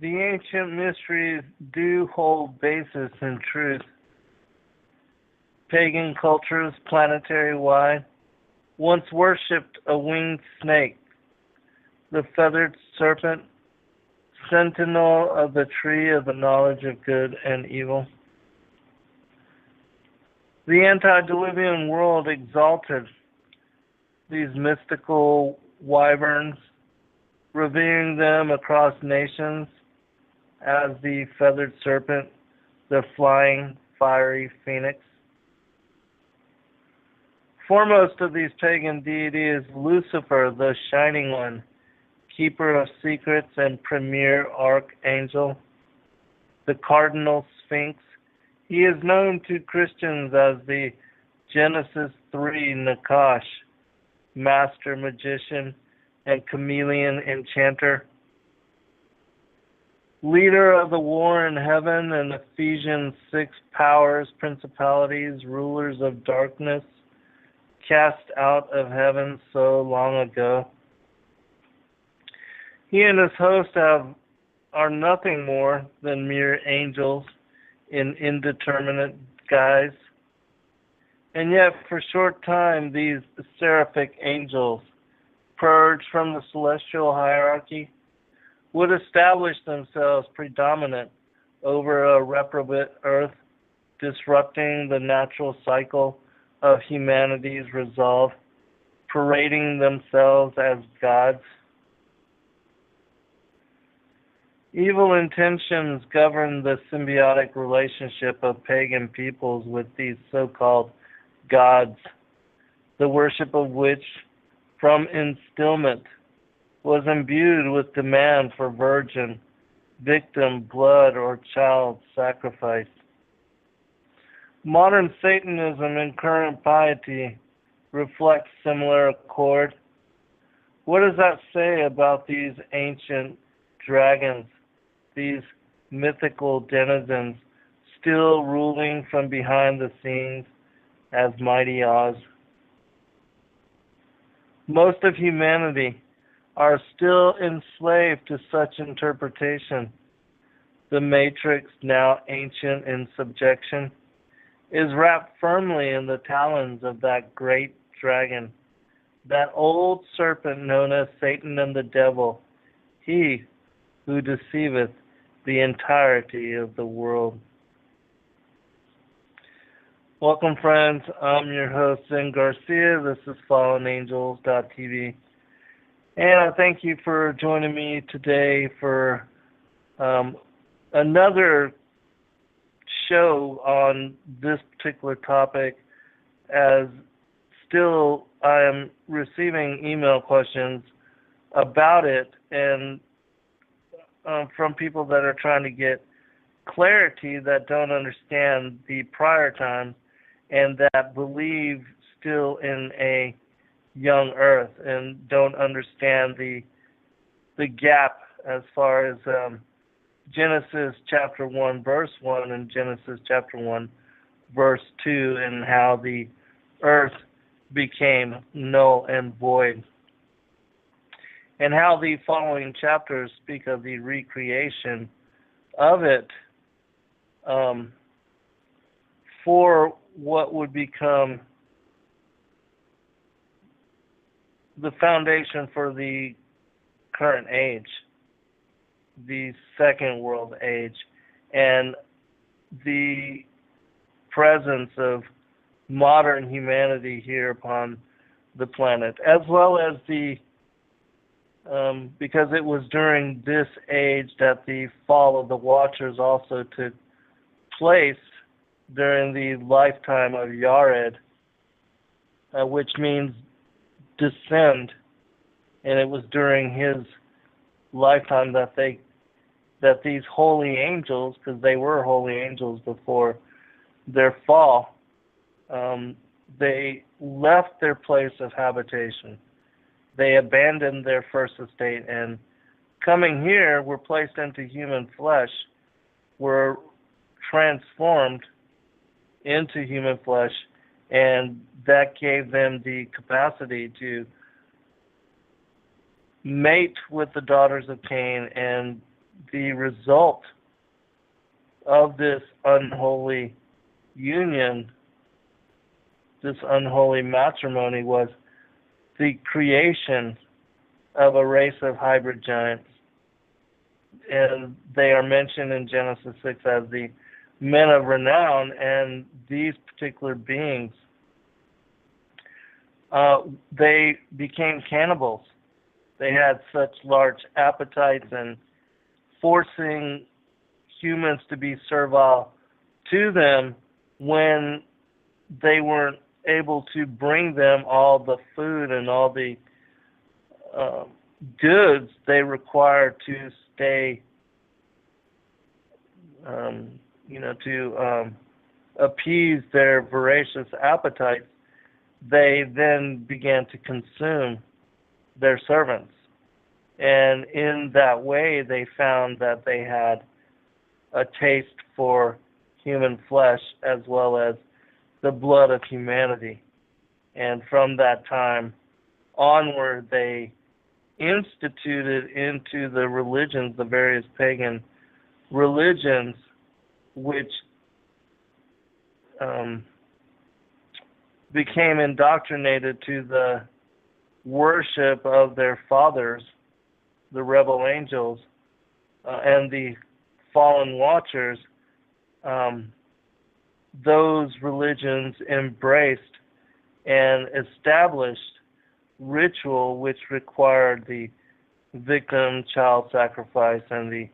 The ancient mysteries do hold basis in truth. Pagan cultures, planetary-wide, once worshipped a winged snake, the feathered serpent, sentinel of the tree of the knowledge of good and evil. The antediluvian world exalted these mystical wyverns, revering them across nations as the feathered serpent, the flying, fiery phoenix. Foremost of these pagan deities is Lucifer, the Shining One, keeper of secrets and premier archangel, the cardinal sphinx. He is known to Christians as the Genesis 3 Nakash, master magician and chameleon enchanter, leader of the war in heaven and Ephesians 6 powers, principalities, rulers of darkness, cast out of heaven so long ago. He and his host are nothing more than mere angels in indeterminate guise. And yet, for a short time, these seraphic angels, purged from the celestial hierarchy, would establish themselves predominant over a reprobate earth, disrupting the natural cycle of humanity's resolve, parading themselves as gods. Evil intentions govern the symbiotic relationship of pagan peoples with these so-called gods, the worship of which, from instillment, was imbued with demand for virgin, victim, blood, or child sacrifice. Modern Satanism and current piety reflect similar accord. What does that say about these ancient dragons, these mythical denizens, still ruling from behind the scenes as mighty Oz? Most of humanity are still enslaved to such interpretation. The matrix, now ancient in subjection, is wrapped firmly in the talons of that great dragon, that old serpent known as Satan and the devil, he who deceiveth the entirety of the world. Welcome, friends. I'm your host, Garcia. This is FallenAngels.tv. And I thank you for joining me today for another show on this particular topic, as still I am receiving email questions about it, and from people that are trying to get clarity, that don't understand the prior times and that believe still in a young earth and don't understand the gap as far as Genesis Chapter 1 verse 1 and Genesis Chapter 1 verse 2, and how the earth became null and void, and how the following chapters speak of the recreation of it for what would become the foundation for the current age, the second world age, and the presence of modern humanity here upon the planet, as well as the because it was during this age that the fall of the Watchers also took place during the lifetime of Yared, which means descend, and it was during his lifetime that these holy angels, because they were holy angels before their fall, they left their place of habitation. They abandoned their first estate, and coming here were placed into human flesh, were transformed into human flesh, and that gave them the capacity to mate with the daughters of Cain and the result of this unholy union, this unholy matrimony, was the creation of a race of hybrid giants. And they are mentioned in Genesis 6 as the men of renown, and these particular beings, they became cannibals. They had such large appetites, and forcing humans to be servile to them when they weren't able to bring them all the food and all the goods they required to stay, to appease their voracious appetites. They then began to consume their servants. And in that way, they found that they had a taste for human flesh as well as the blood of humanity. And from that time onward, they instituted into the religions, the various pagan religions, which became indoctrinated to the worship of their fathers, the rebel angels, and the fallen watchers. Those religions embraced and established ritual which required the victim, child sacrifice, and the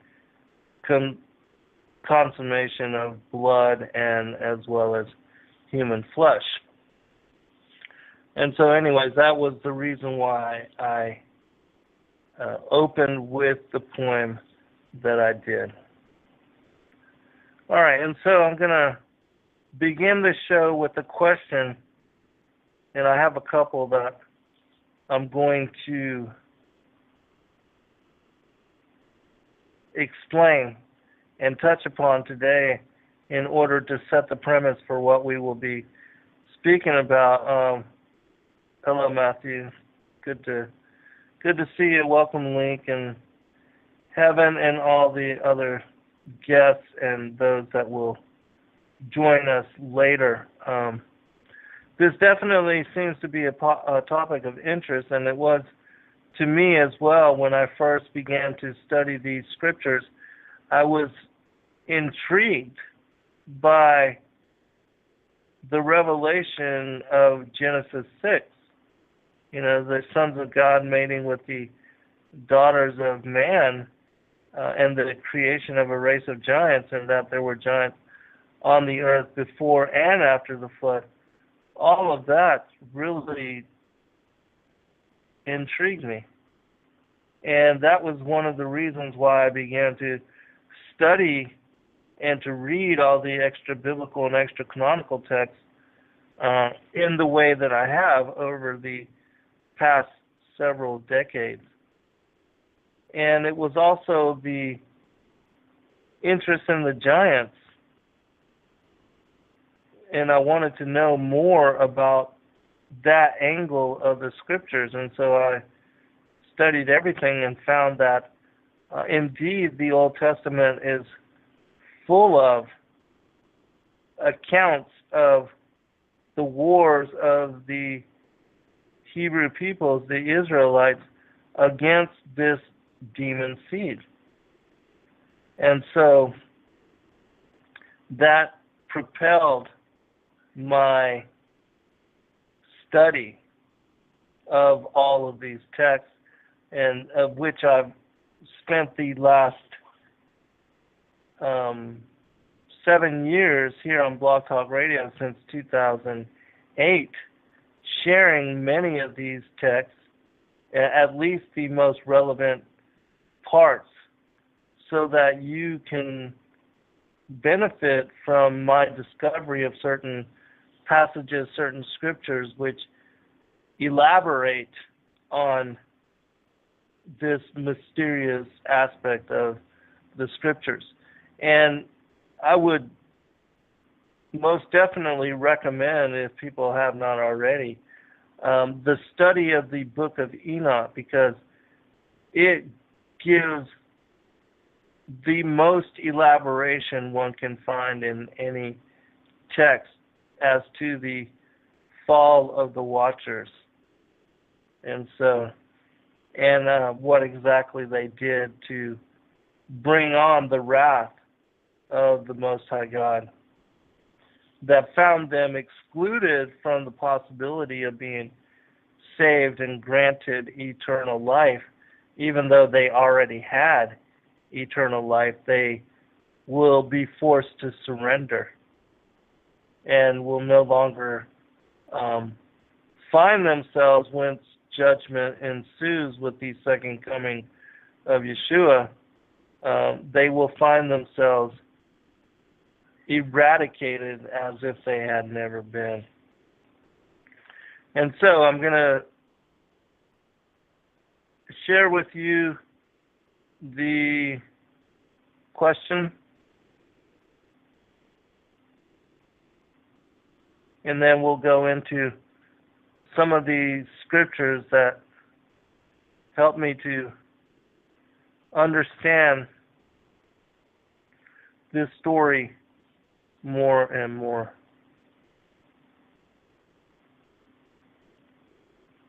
consummation of blood, and as well as human flesh. And so anyways, that was the reason why I opened with the poem that I did. All right, and so I'm going to begin the show with a question, and I have a couple that I'm going to explain and touch upon today in order to set the premise for what we will be speaking about. Hello, Matthew. Good to see you. Welcome, Link, and Heaven, and all the other guests and those that will join us later. This definitely seems to be a topic of interest, and it was to me as well when I first began to study these scriptures. I was intrigued by the revelation of Genesis 6. The sons of God mating with the daughters of man, and the creation of a race of giants, and that there were giants on the earth before and after the flood. All of that really intrigued me. And that was one of the reasons why I began to study and to read all the extra biblical and extra canonical texts in the way that I have over the past several decades. And it was also the interest in the giants. And I wanted to know more about that angle of the scriptures. And so I studied everything and found that indeed the Old Testament is full of accounts of the wars of the Hebrew peoples, the Israelites, against this demon seed. And so that propelled my study of all of these texts, and of which I've spent the last 7 years here on Blog Talk Radio since 2008, sharing many of these texts, at least the most relevant parts, so that you can benefit from my discovery of certain passages, certain scriptures, which elaborate on this mysterious aspect of the scriptures. And I would most definitely recommend, if people have not already, the study of the Book of Enoch, because it gives the most elaboration one can find in any text as to the fall of the Watchers, and what exactly they did to bring on the wrath of the Most High God that found them excluded from the possibility of being saved and granted eternal life. Even though they already had eternal life, they will be forced to surrender and will no longer find themselves, once judgment ensues with the second coming of Yeshua, they will find themselves eradicated as if they had never been. And so I'm going to share with you the question, and then we'll go into some of the scriptures that help me to understand this story more and more.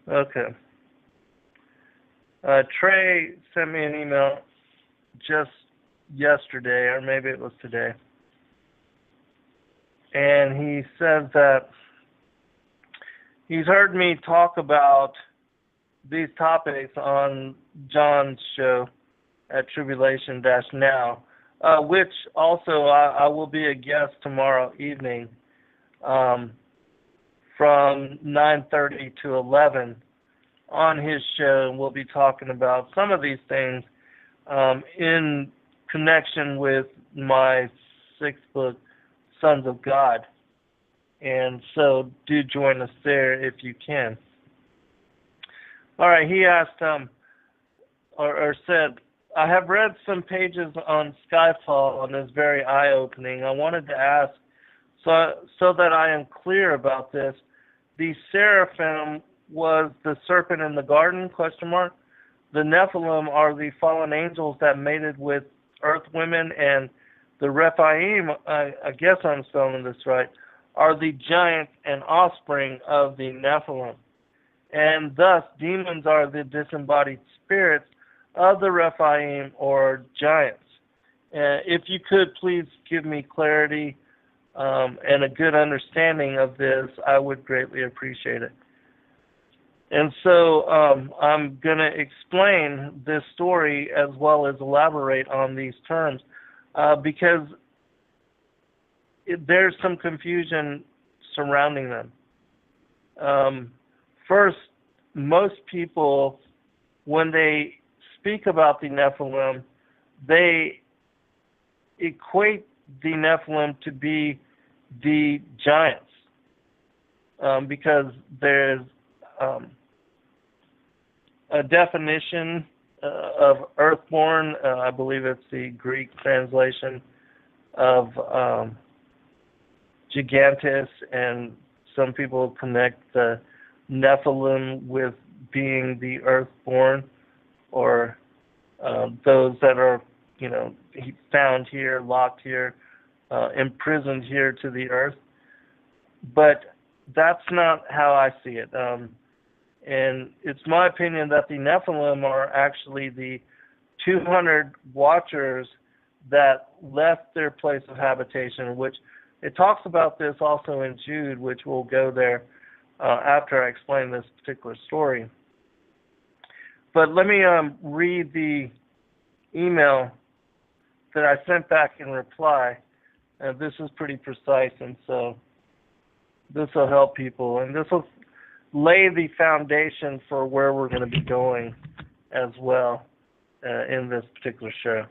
Okay. Trey sent me an email just yesterday, or maybe it was today, and he says that he's heard me talk about these topics on John's show at Tribulation-Now, which also I will be a guest tomorrow evening from 9:30 to 11 on his show, and we'll be talking about some of these things in connection with my 6th book, Sons of God. And so do join us there if you can. All right, he asked, or said, I have read some pages on Skyfall and it's very eye-opening. I wanted to ask, so that I am clear about this, the seraphim was the serpent in the garden, ? The Nephilim are the fallen angels that mated with earth women, and the Rephaim, I guess I'm spelling this right, are the giants and offspring of the Nephilim. And thus, demons are the disembodied spirits of the Rephaim or giants. If you could please give me clarity and a good understanding of this, I would greatly appreciate it. And so I'm going to explain this story as well as elaborate on these terms because there's some confusion surrounding them. First, most people, when they speak about the Nephilim, they equate the Nephilim to be the giants because there's a definition of earthborn. I believe it's the Greek translation of gigantes, and some people connect the Nephilim with being the earthborn, or those that are, found here, locked here, imprisoned here to the earth. But that's not how I see it. And it's my opinion that the Nephilim are actually the 200 watchers that left their place of habitation, which it talks about this also in Jude, which we'll go there after I explain this particular story. But let me read the email that I sent back in reply. This is pretty precise, and so this will help people, and this will lay the foundation for where we're going to be going as well in this particular show.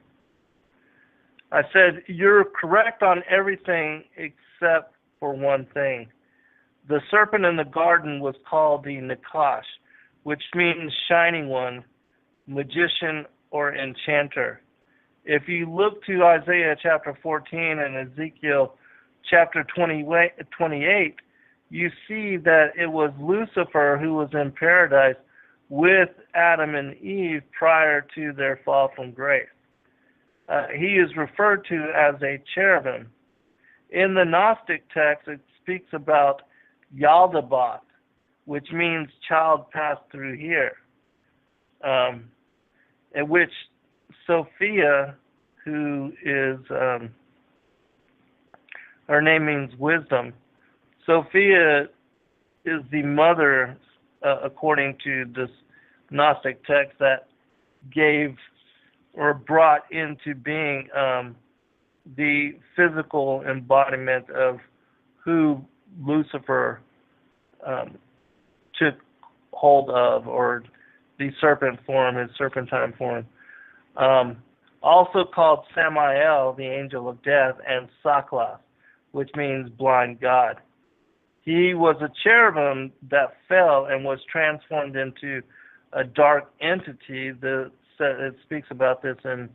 I said, you're correct on everything except for one thing. The serpent in the garden was called the Nakash, which means shining one, magician, or enchanter. If you look to Isaiah chapter 14 and Ezekiel chapter 28, you see that it was Lucifer who was in paradise with Adam and Eve prior to their fall from grace. he is referred to as a cherubim. In the Gnostic text, it speaks about Yaldabaoth, which means child passed through here, in which Sophia, who is, her name means wisdom, Sophia is the mother, according to this Gnostic text, that gave or brought into being the physical embodiment of who Lucifer took hold of, or the serpent form, his serpentine form. Also called Samael, the angel of death, and Sakla, which means blind God. He was a cherubim that fell and was transformed into a dark entity. It speaks about this in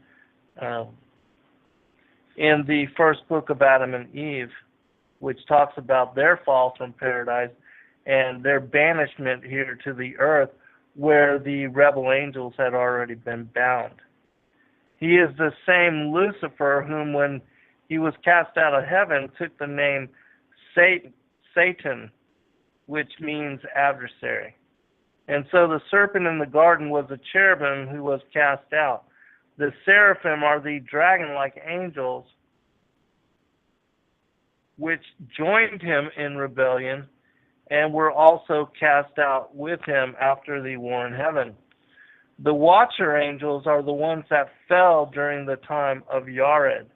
the first book of Adam and Eve, which talks about their fall from paradise and their banishment here to the earth, where the rebel angels had already been bound. He is the same Lucifer whom, when he was cast out of heaven, took the name Satan, which means adversary. And so the serpent in the garden was a cherubim who was cast out. The seraphim are the dragon-like angels which joined him in rebellion and were also cast out with him after the war in heaven. The watcher angels are the ones that fell during the time of Yared,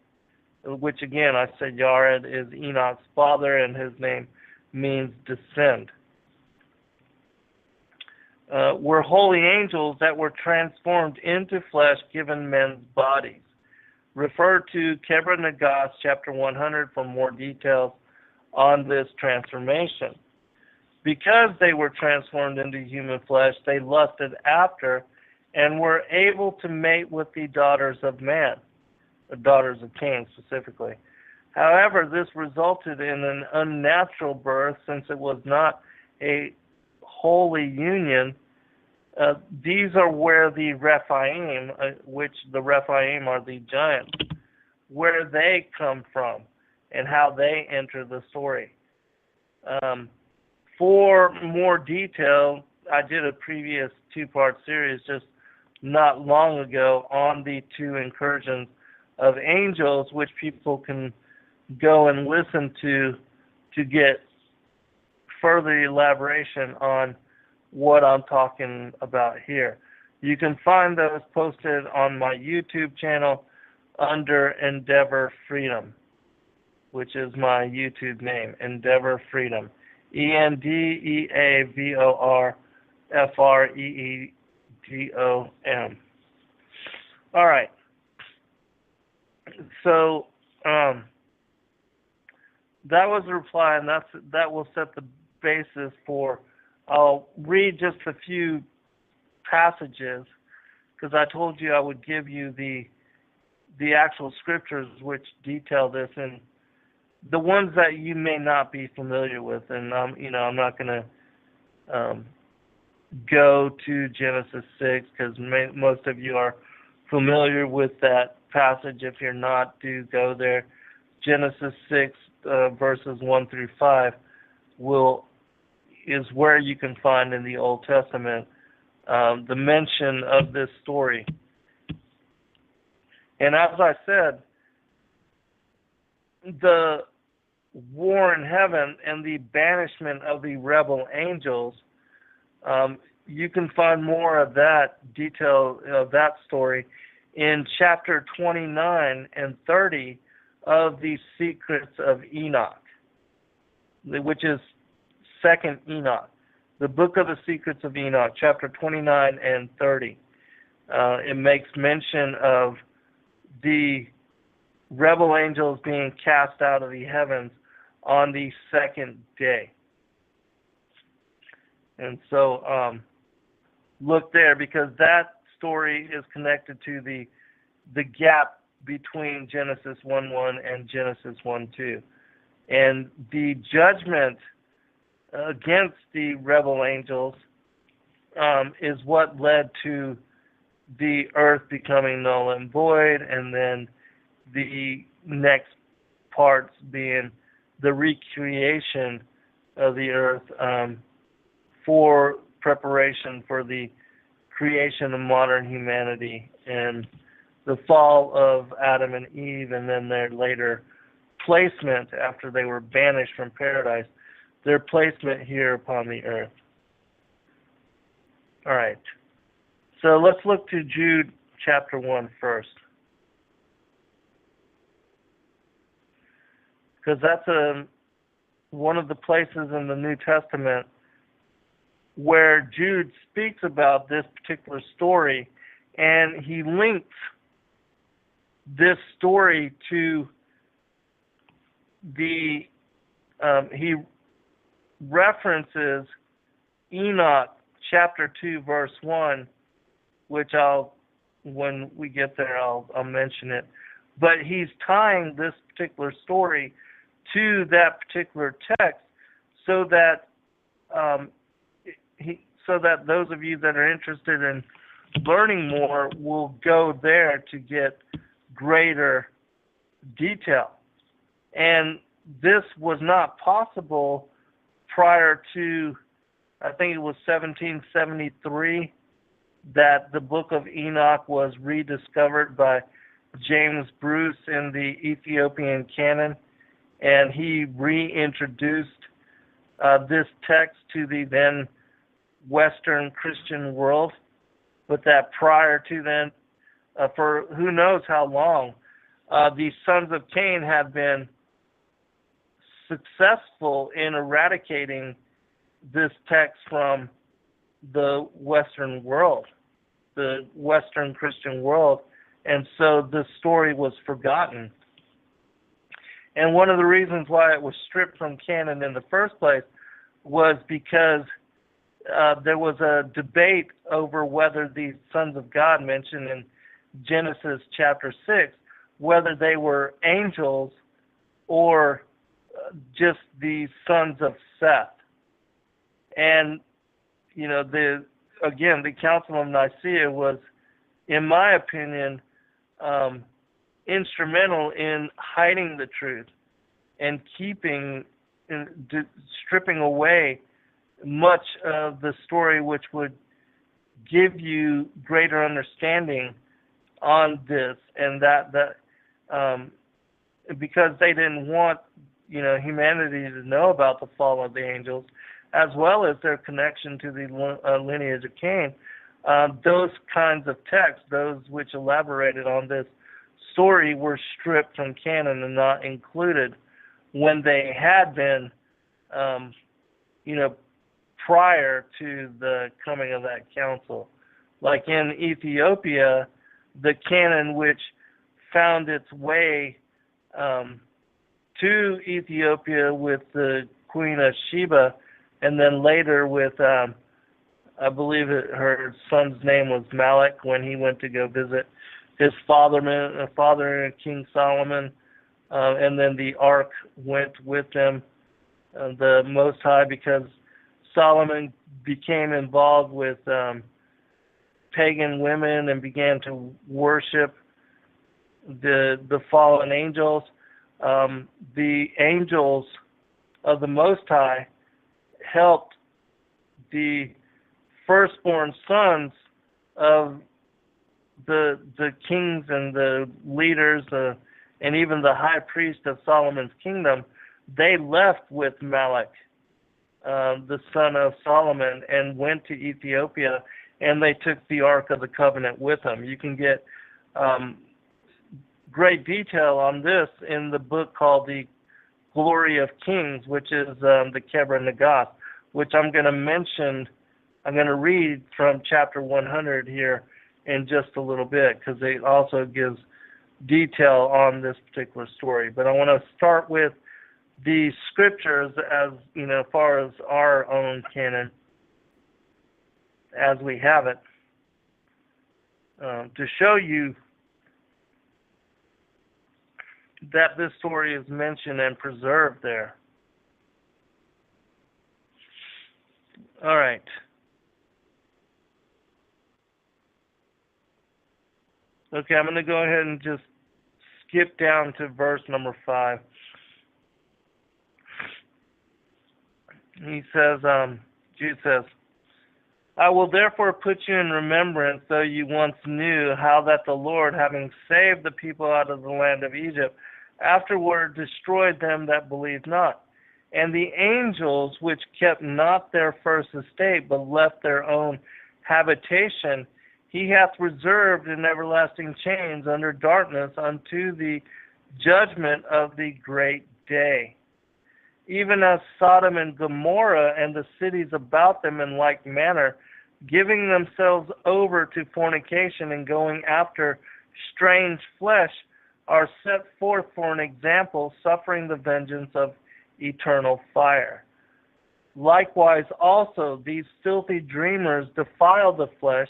which again, I said Yared is Enoch's father, and his name means descend. Were holy angels that were transformed into flesh, given men's bodies. Refer to Kebra Nagas, chapter 100, for more details on this transformation. Because they were transformed into human flesh, they lusted after and were able to mate with the daughters of man, the daughters of Cain specifically. However, this resulted in an unnatural birth, since it was not a holy union. These are where the Rephaim, which the Rephaim are the giants, where they come from and how they enter the story. For more detail, I did a previous two-part series just not long ago on the two incursions of angels, which people can go and listen to get further elaboration on what I'm talking about here. You can find those posted on my YouTube channel under Endeavor Freedom, which is my YouTube name, Endeavor Freedom. ENDEAVORFREEDOM. All right. So that was a reply, and that will set the basis for. I'll read just a few passages, because I told you I would give you the actual scriptures which detail this, and the ones that you may not be familiar with. And I'm not going to go to Genesis 6, because most of you are familiar with that passage. If you're not, do go there. Genesis 6 verses 1 through 5 is where you can find in the Old Testament the mention of this story. And as I said, the war in heaven and the banishment of the rebel angels, you can find more of that detail of that story in chapter 29 and 30 of the Secrets of Enoch, which is Second Enoch, the Book of the Secrets of Enoch, chapter 29 and 30. It makes mention of the rebel angels being cast out of the heavens on the second day. And so look there, because that story is connected to the gap between Genesis 1:1 and Genesis 1:2. And the judgment against the rebel angels is what led to the earth becoming null and void, and then the next parts being the recreation of the earth for preparation for the creation of modern humanity and the fall of Adam and Eve, and then their later placement after they were banished from paradise, their placement here upon the earth. All right. So let's look to Jude Chapter 1 first. Because that's one of the places in the New Testament where Jude speaks about this particular story, and he links this story to he references Enoch Chapter 2 verse 1, which when we get there, I'll mention it. But he's tying this particular story to that particular text so that those of you that are interested in learning more will go there to get greater detail. And this was not possible prior to, I think it was 1773, that the Book of Enoch was rediscovered by James Bruce in the Ethiopian canon, and he reintroduced this text to the then Western Christian world. But that prior to then, for who knows how long, the sons of Cain had been successful in eradicating this text from the Western world, the Western Christian world, and so the story was forgotten. And one of the reasons why it was stripped from canon in the first place was because there was a debate over whether these sons of God mentioned in Genesis chapter 6, whether they were angels or just the sons of Seth. And, the Council of Nicaea was, in my opinion, instrumental in hiding the truth and stripping away much of the story which would give you greater understanding on this, and that because they didn't want humanity to know about the fall of the angels, as well as their connection to the lineage of Cain. Those kinds of texts, those which elaborated on this story, were stripped from canon and not included when they had been, prior to the coming of that council. Like in Ethiopia, the canon which found its way to Ethiopia with the Queen of Sheba, and then later with, I believe her son's name was Malach, when he went to go visit his father, King Solomon, and then the ark went with them, the Most High, because Solomon became involved with pagan women and began to worship the fallen angels. The angels of the Most High helped the firstborn sons of the kings and the leaders and even the high priest of Solomon's kingdom. They left with Malach, the son of Solomon, and went to Ethiopia, and they took the Ark of the Covenant with them. You can get great detail on this in the book called The Glory of Kings, which is the Kebra Nagath, which I'm going to mention. I'm going to read from chapter 100 here in just a little bit, because it also gives detail on this particular story. But I want to start with the scriptures as far as our own canon, as we have it, to show you that this story is mentioned and preserved there. All right. Okay, I'm going to go ahead and just skip down to verse number 5. He says, Jude says, I will therefore put you in remembrance, though you once knew, how that the Lord, having saved the people out of the land of Egypt, afterward destroyed them that believed not. And the angels which kept not their first estate, but left their own habitation, he hath reserved in everlasting chains under darkness unto the judgment of the great day. Even as Sodom and Gomorrah and the cities about them in like manner, giving themselves over to fornication and going after strange flesh, are set forth for an example, suffering the vengeance of eternal fire. Likewise also these filthy dreamers defile the flesh,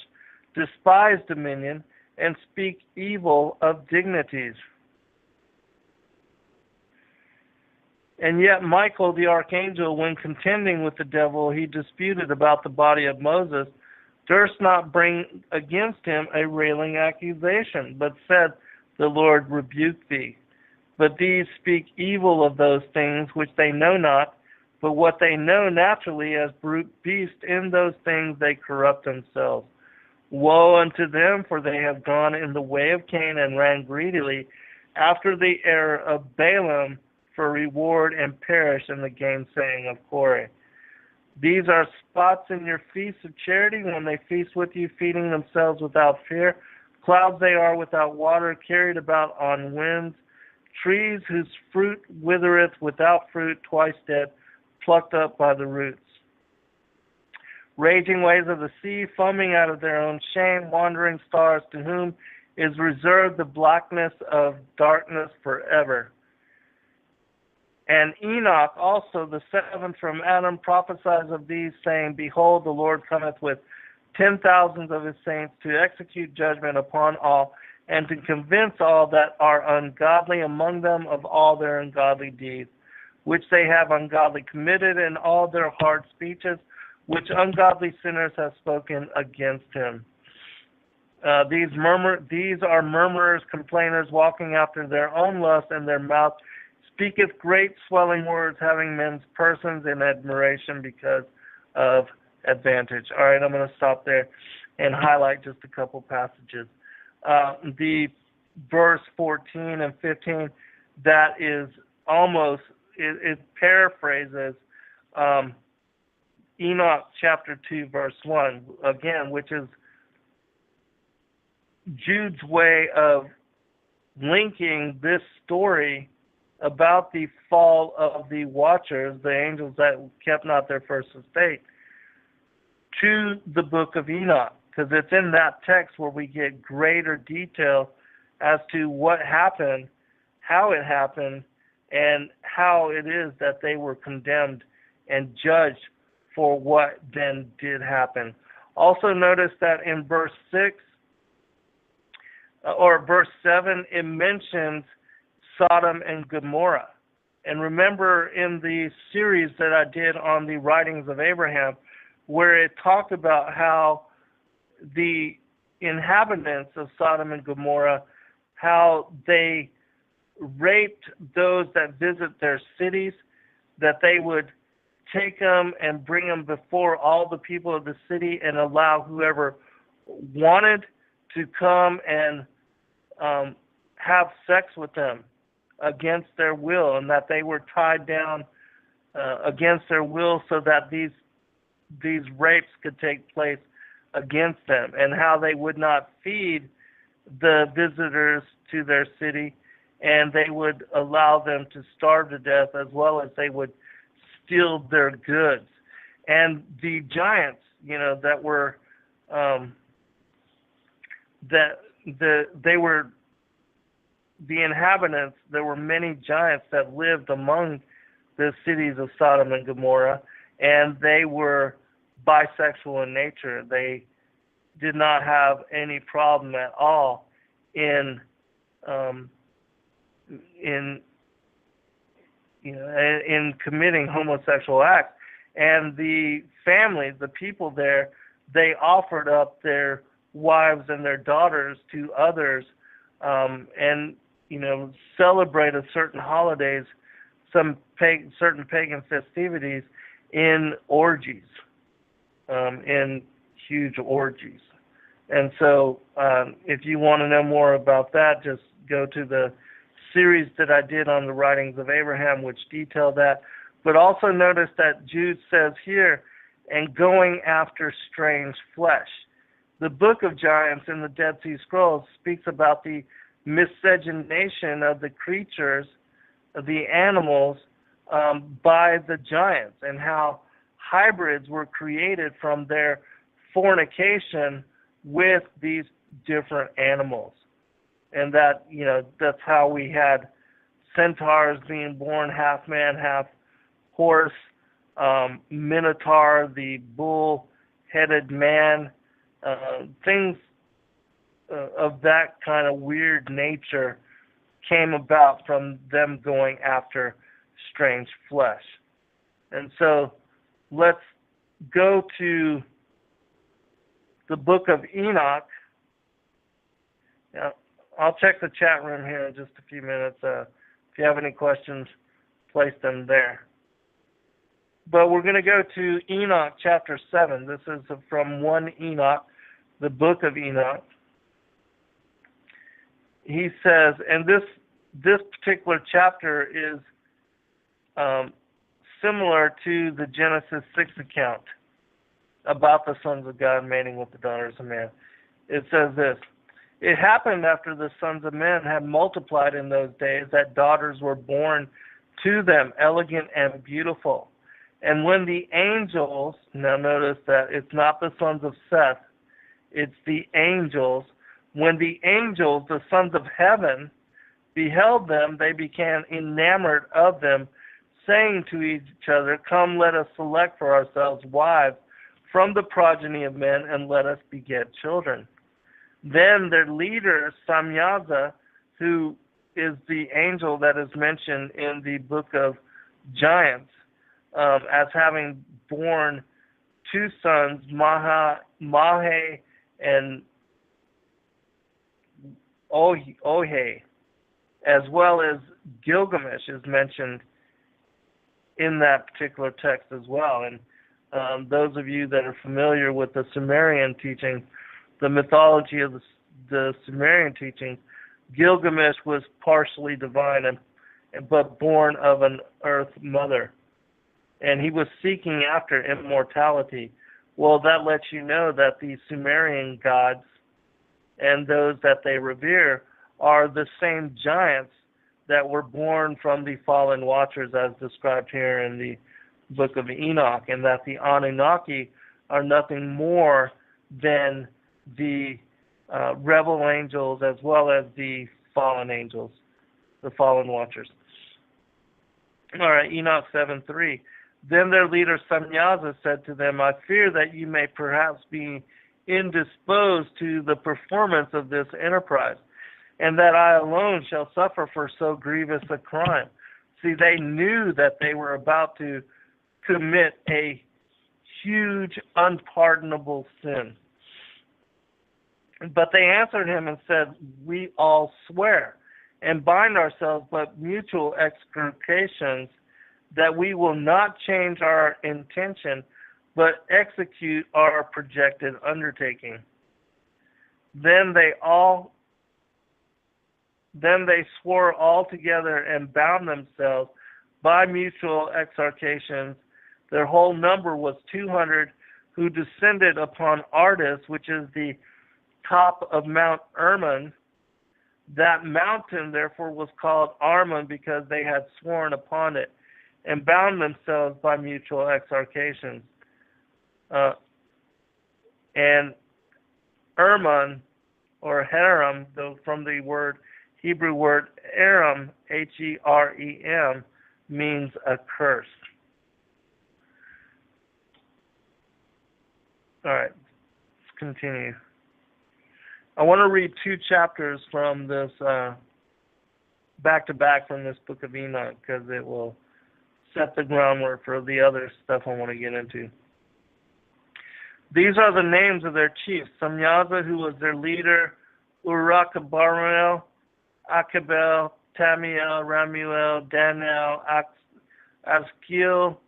despise dominion, and speak evil of dignities. And yet Michael the archangel, when contending with the devil, he disputed about the body of Moses, durst not bring against him a railing accusation, but said, The Lord rebuke thee. But these speak evil of those things which they know not, but what they know naturally as brute beasts, in those things they corrupt themselves. Woe unto them, for they have gone in the way of Cain, and ran greedily after the error of Balaam for reward, and perish in the gainsaying of Korah. These are spots in your feasts of charity, when they feast with you, feeding themselves without fear. Clouds they are without water, carried about on winds. Trees whose fruit withereth without fruit, twice dead, plucked up by the roots. Raging waves of the sea, foaming out of their own shame, wandering stars, to whom is reserved the blackness of darkness forever. And Enoch also, the seventh from Adam, prophesies of these, saying, Behold, the Lord cometh with 10,000s of his saints to execute judgment upon all, and to convince all that are ungodly among them of all their ungodly deeds, which they have ungodly committed, in all their hard speeches, which ungodly sinners have spoken against him. These are murmurers, complainers, walking after their own lust, and their mouth speaketh great swelling words, having men's persons in admiration because of advantage. All right, I'm going to stop there and highlight just a couple passages. The verse 14 and 15, that is almost, it paraphrases Enoch Chapter 2, verse 1, again, which is Jude's way of linking this story about the fall of the watchers, the angels that kept not their first estate, to the Book of Enoch, because it's in that text where we get greater detail as to what happened, how it happened, and how it is that they were condemned and judged for what then did happen. Also notice that in verse 6, or verse 7, it mentions Sodom and Gomorrah. And remember in the series that I did on the writings of Abraham, where it talked about how the inhabitants of Sodom and Gomorrah, how they raped those that visit their cities, that they would take them and bring them before all the people of the city and allow whoever wanted to come and have sex with them against their will, and that they were tied down against their will so that these rapes could take place against them, and how they would not feed the visitors to their city, and they would allow them to starve to death, as well as they would steal their goods. And the giants, that were they were the inhabitants. There were many giants that lived among the cities of Sodom and Gomorrah, and they were bisexual in nature. They did not have any problem at all in committing homosexual acts. And the families, the people there, they offered up their wives and their daughters to others, and celebrated certain holidays, certain pagan festivities in orgies, in huge orgies. And so if you want to know more about that, just go to the series that I did on the writings of Abraham, which detail that. But also notice that Jude says here, and going after strange flesh. The Book of Giants in the Dead Sea Scrolls speaks about the miscegenation of the creatures, of the animals, by the giants, and how hybrids were created from their fornication with these different animals. And that, that's how we had centaurs being born half man, half horse, Minotaur, the bull-headed man, things of that kind of weird nature came about from them going after strange flesh. And so let's go to the Book of Enoch. Now, I'll check the chat room here in just a few minutes. If you have any questions, place them there. But we're going to go to Enoch Chapter 7. This is from 1 Enoch, the Book of Enoch. He says, and this particular chapter is similar to the Genesis 6 account about the sons of God mating with the daughters of man. It says this: it happened after the sons of men had multiplied in those days that daughters were born to them, elegant and beautiful. And when the angels, now notice that it's not the sons of Seth, it's the angels. When the angels, the sons of heaven, beheld them, they became enamored of them, saying to each other, come, let us select for ourselves wives from the progeny of men, and let us beget children. Then their leader, Samyaza, who is the angel that is mentioned in the Book of Giants, as having born two sons, Mahe and Ohe, as well as Gilgamesh is mentioned in that particular text as well. And those of you that are familiar with the Sumerian teaching, the mythology of the Sumerian teaching, Gilgamesh was partially divine, but born of an earth mother. And he was seeking after immortality. Well, that lets you know that the Sumerian gods and those that they revere are the same giants that were born from the fallen watchers as described here in the Book of Enoch, and that the Anunnaki are nothing more than the rebel angels as well as the fallen angels, the fallen watchers. All right, Enoch 7:3. Then their leader Samyaza said to them, I fear that you may perhaps be indisposed to the performance of this enterprise, and that I alone shall suffer for so grievous a crime. See, they knew that they were about to commit a huge, unpardonable sin. But they answered him and said, we all swear and bind ourselves by mutual exculpations that we will not change our intention, but execute our projected undertaking. Then they swore all together and bound themselves by mutual exhortations. Their whole number was 200, who descended upon Ardis, which is the top of Mount Hermon. That mountain, therefore, was called Armon because they had sworn upon it and bound themselves by mutual exhortations. And Hermon, or Herem, though from the Hebrew word Erem, Herem, means a curse. All right, let's continue. I want to read 2 chapters from this, back to back from this Book of Enoch, because it will set the groundwork for the other stuff I want to get into. These are the names of their chiefs: Samyaza, who was their leader, Urakabarel, Achabel, Tamiel, Ramuel, Daniel, Azkiel,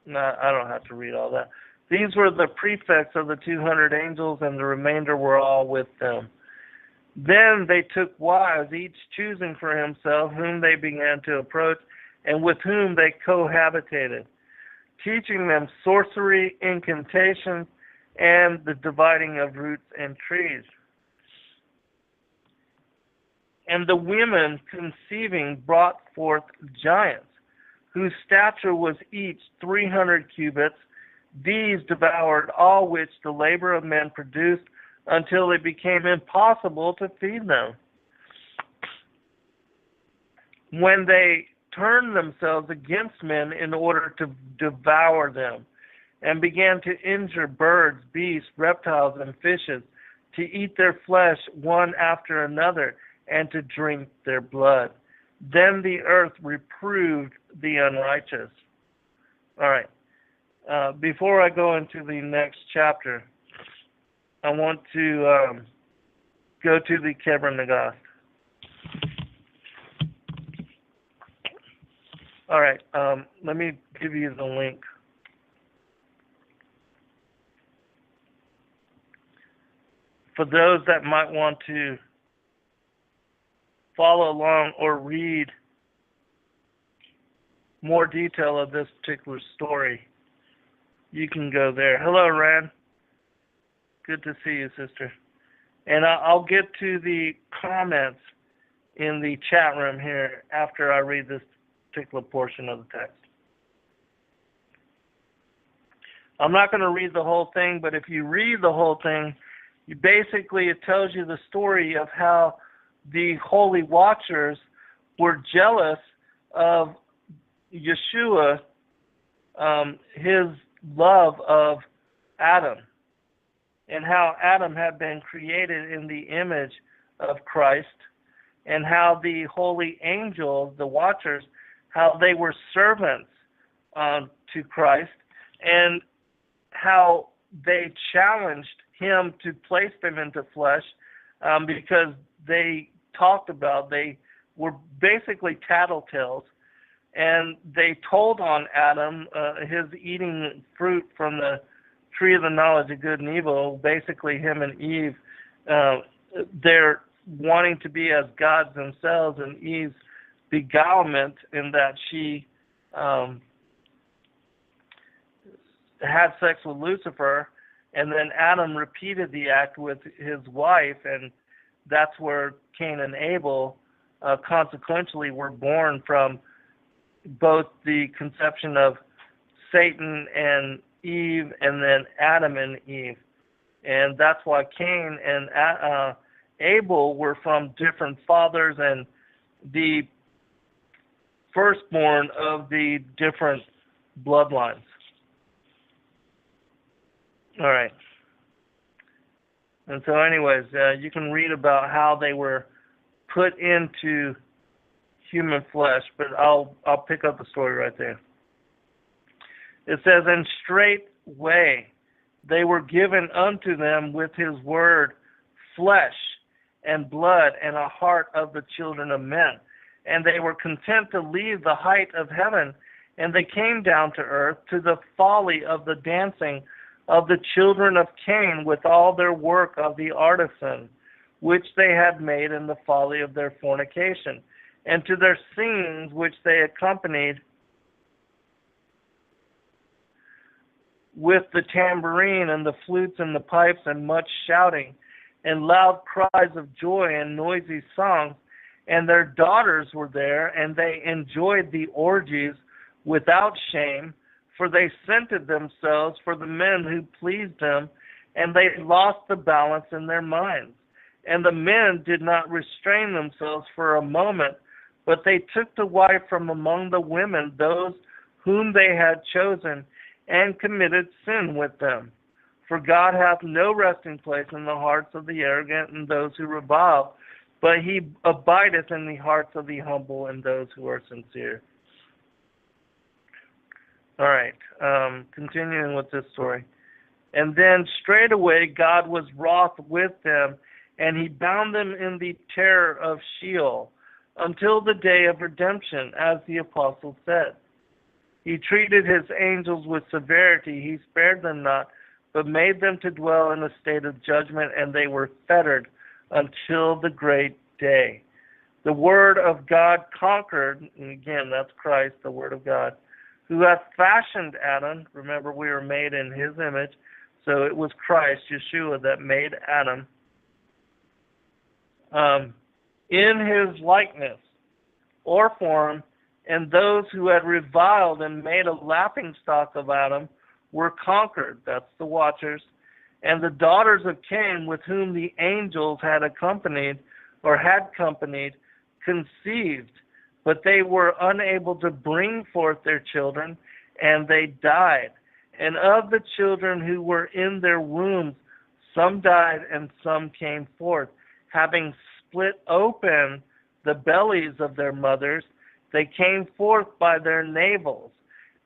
no, I don't have to read all that. These were the prefects of the 200 angels, and the remainder were all with them. Then they took wives, each choosing for himself whom they began to approach, and with whom they cohabitated, teaching them sorcery, incantations, and the dividing of roots and trees. And the women conceiving brought forth giants, whose stature was each 300 cubits. These devoured all which the labor of men produced, until it became impossible to feed them. When they turned themselves against men in order to devour them, and began to injure birds, beasts, reptiles, and fishes, to eat their flesh one after another, and to drink their blood. Then the earth reproved the unrighteous. All right. Before I go into the next chapter, I want to go to the Keber Nagast. All right. Let me give you the link. For those that might want to follow along or read more detail of this particular story, you can go there. Hello, Ran. Good to see you, sister. And I'll get to the comments in the chat room here after I read this particular portion of the text. I'm not going to read the whole thing, but if you read the whole thing, it tells you the story of how the holy watchers were jealous of Yeshua, his love of Adam, and how Adam had been created in the image of Christ, and how the holy angels, the watchers, how they were servants to Christ, and how they challenged him to place them into flesh, because they talked about, they were basically tattletales, and they told on Adam, his eating fruit from the tree of the knowledge of good and evil, basically him and Eve, they're wanting to be as gods themselves, and Eve's beguilement in that she had sex with Lucifer, and then Adam repeated the act with his wife, and that's where Cain and Abel consequentially were born from both the conception of Satan and Eve, and then Adam and Eve. And that's why Cain and Abel were from different fathers and the firstborn of the different bloodlines. All right. And so anyways, you can read about how they were put into human flesh, but I'll pick up the story right there. It says, and straightway they were given unto them with his word flesh and blood and a heart of the children of men. And they were content to leave the height of heaven, and they came down to earth to the folly of the dancing of the children of Cain with all their work of the artisan, which they had made in the folly of their fornication, and to their singings which they accompanied with the tambourine and the flutes and the pipes and much shouting and loud cries of joy and noisy songs. And their daughters were there, and they enjoyed the orgies without shame, for they scented themselves for the men who pleased them, and they lost the balance in their minds. And the men did not restrain themselves for a moment, but they took to wife from among the women those whom they had chosen, and committed sin with them. For God hath no resting place in the hearts of the arrogant and those who revile, but he abideth in the hearts of the humble and those who are sincere. All right, continuing with this story. And then straightway God was wroth with them, and he bound them in the terror of Sheol until the day of redemption, as the apostle said. He treated his angels with severity. He spared them not, but made them to dwell in a state of judgment, and they were fettered until the great day. The word of God conquered, and again, that's Christ, the word of God, who hath fashioned Adam. Remember, we were made in his image, so it was Christ, Yeshua, that made Adam in his likeness or form, and those who had reviled and made a laughingstock of Adam were conquered. That's the watchers. And the daughters of Cain, with whom the angels had accompanied, conceived, but they were unable to bring forth their children, and they died. And of the children who were in their wombs, some died and some came forth, having split open the bellies of their mothers. They came forth by their navels.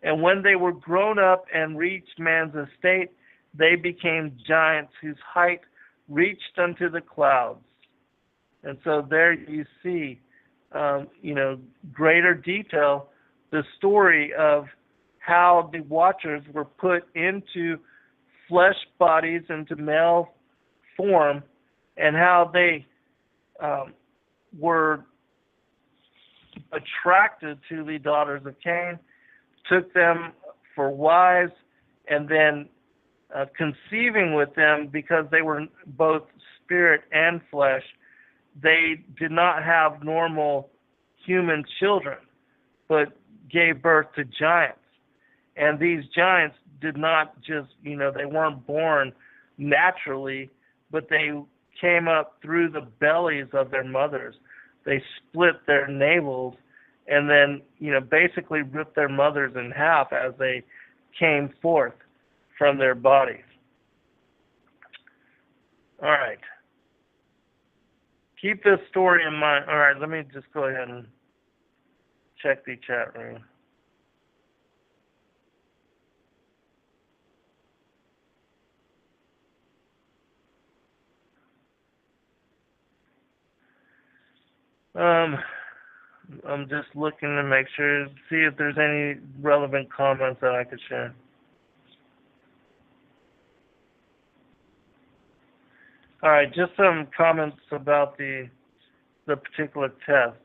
And when they were grown up and reached man's estate, they became giants whose height reached unto the clouds. And so there you see, greater detail, the story of how the watchers were put into flesh bodies, into male form, and how they were attracted to the daughters of Cain, took them for wives, and then conceiving with them, because they were both spirit and flesh, they did not have normal human children, but gave birth to giants. And these giants did not just, they weren't born naturally, but they came up through the bellies of their mothers. They split their navels and then, basically ripped their mothers in half as they came forth from their bodies. All right. Keep this story in mind. All right, let me just go ahead and check the chat room. I'm just looking to make sure, see if there's any relevant comments that I could share. All right, just some comments about the particular test.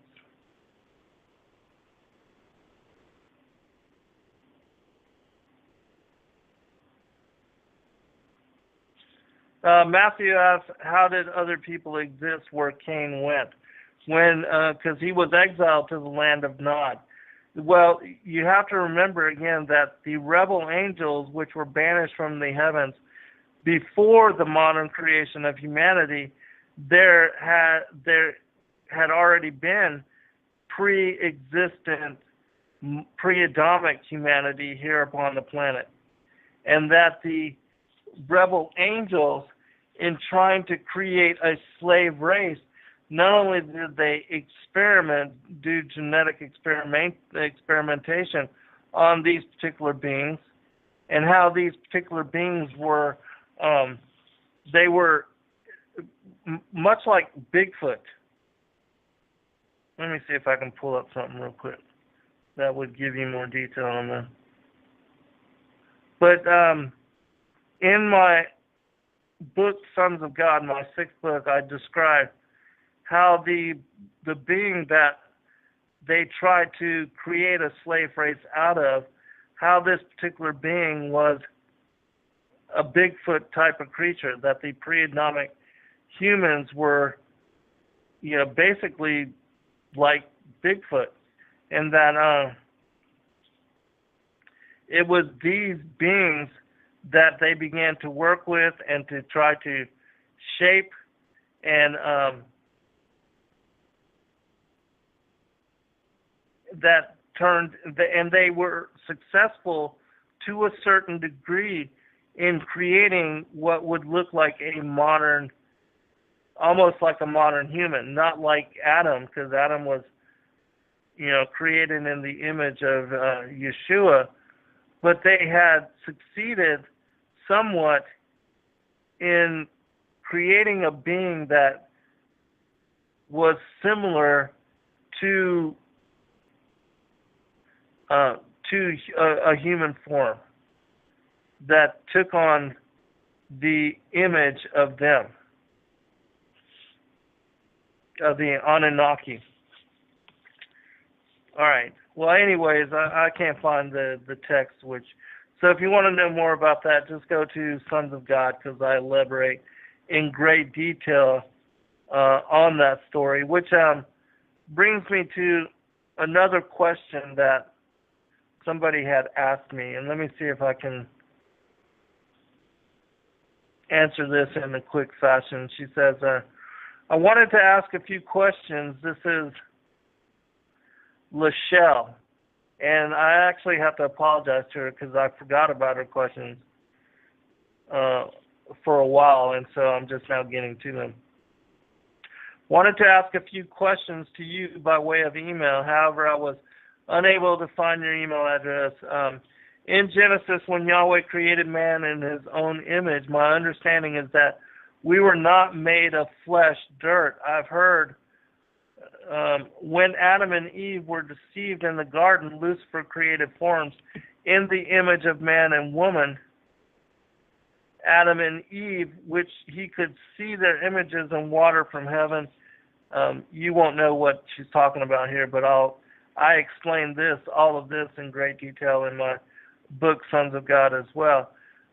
Matthew asks, how did other people exist where Cain went? Because he was exiled to the land of Nod. Well, you have to remember again that the rebel angels, which were banished from the heavens before the modern creation of humanity, there had already been pre-existent, pre-Adamic humanity here upon the planet, and that the rebel angels, in trying to create a slave race, not only did they do genetic experimentation on these particular beings, and how these particular beings were, they were much like Bigfoot. Let me see if I can pull up something real quick that would give you more detail on that. But in my book, Sons of God, my 6th book, I describe how the being that they tried to create a slave race out of, how this particular being was a Bigfoot type of creature, that the pre-Adamic humans were, basically like Bigfoot, and that it was these beings that they began to work with and to try to shape, and that turned, and they were successful to a certain degree in creating what would look like a modern, almost like a modern human, not like Adam, because Adam was, created in the image of Yeshua, but they had succeeded somewhat in creating a being that was similar to a human form, that took on the image of them, of the Anunnaki. All right. Well, anyways, I can't find the text, so if you want to know more about that, just go to Sons of God, because I elaborate in great detail on that story, which brings me to another question that somebody had asked me, and let me see if I can answer this in a quick fashion. She says, I wanted to ask a few questions. This is Lachelle, and I actually have to apologize to her because I forgot about her questions for a while, and so I'm just now getting to them. Wanted to ask a few questions to you by way of email. However, I was unable to find your email address. In Genesis, when Yahweh created man in his own image, my understanding is that we were not made of flesh, dirt. I've heard when Adam and Eve were deceived in the garden, Lucifer created forms in the image of man and woman. Adam and Eve, which he could see their images in water from heaven. You won't know what she's talking about here, but I explain all of this in great detail in my book, Sons of God, as well.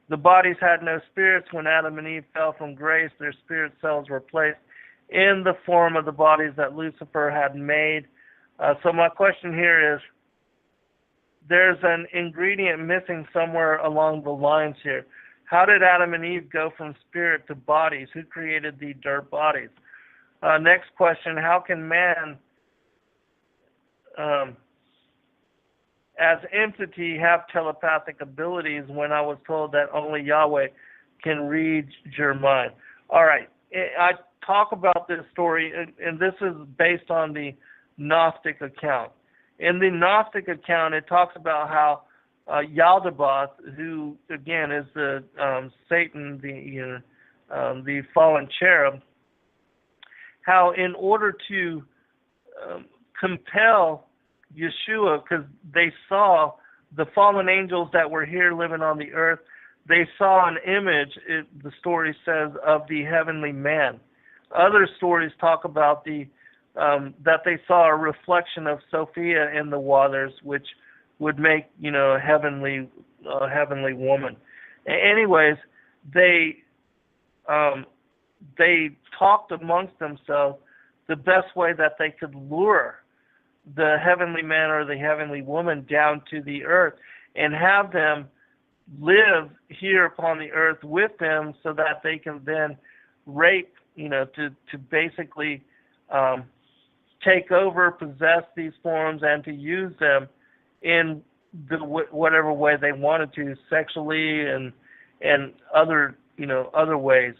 The bodies had no spirits. When Adam and Eve fell from grace, their spirit cells were placed in the form of the bodies that Lucifer had made. So my question here is, there's an ingredient missing somewhere along the lines here. How did Adam and Eve go from spirit to bodies? Who created the dirt bodies? Next question, how can man as entity have telepathic abilities when I was told that only Yahweh can read your mind? All right, I talk about this story, and this is based on the Gnostic account. In the Gnostic account, it talks about how Yaldabaoth, who again is the Satan, the fallen cherub, how in order to compel Yeshua, because they saw the fallen angels that were here living on the earth, they saw an image, the story says, of the heavenly man. Other stories talk about that they saw a reflection of Sophia in the waters, which would make a heavenly woman. Anyways, they talked amongst themselves the best way that they could lure the heavenly man or the heavenly woman down to the earth and have them live here upon the earth with them, so that they can then rape, to basically take over, possess these forms, and to use them in whatever way they wanted to, sexually and other ways.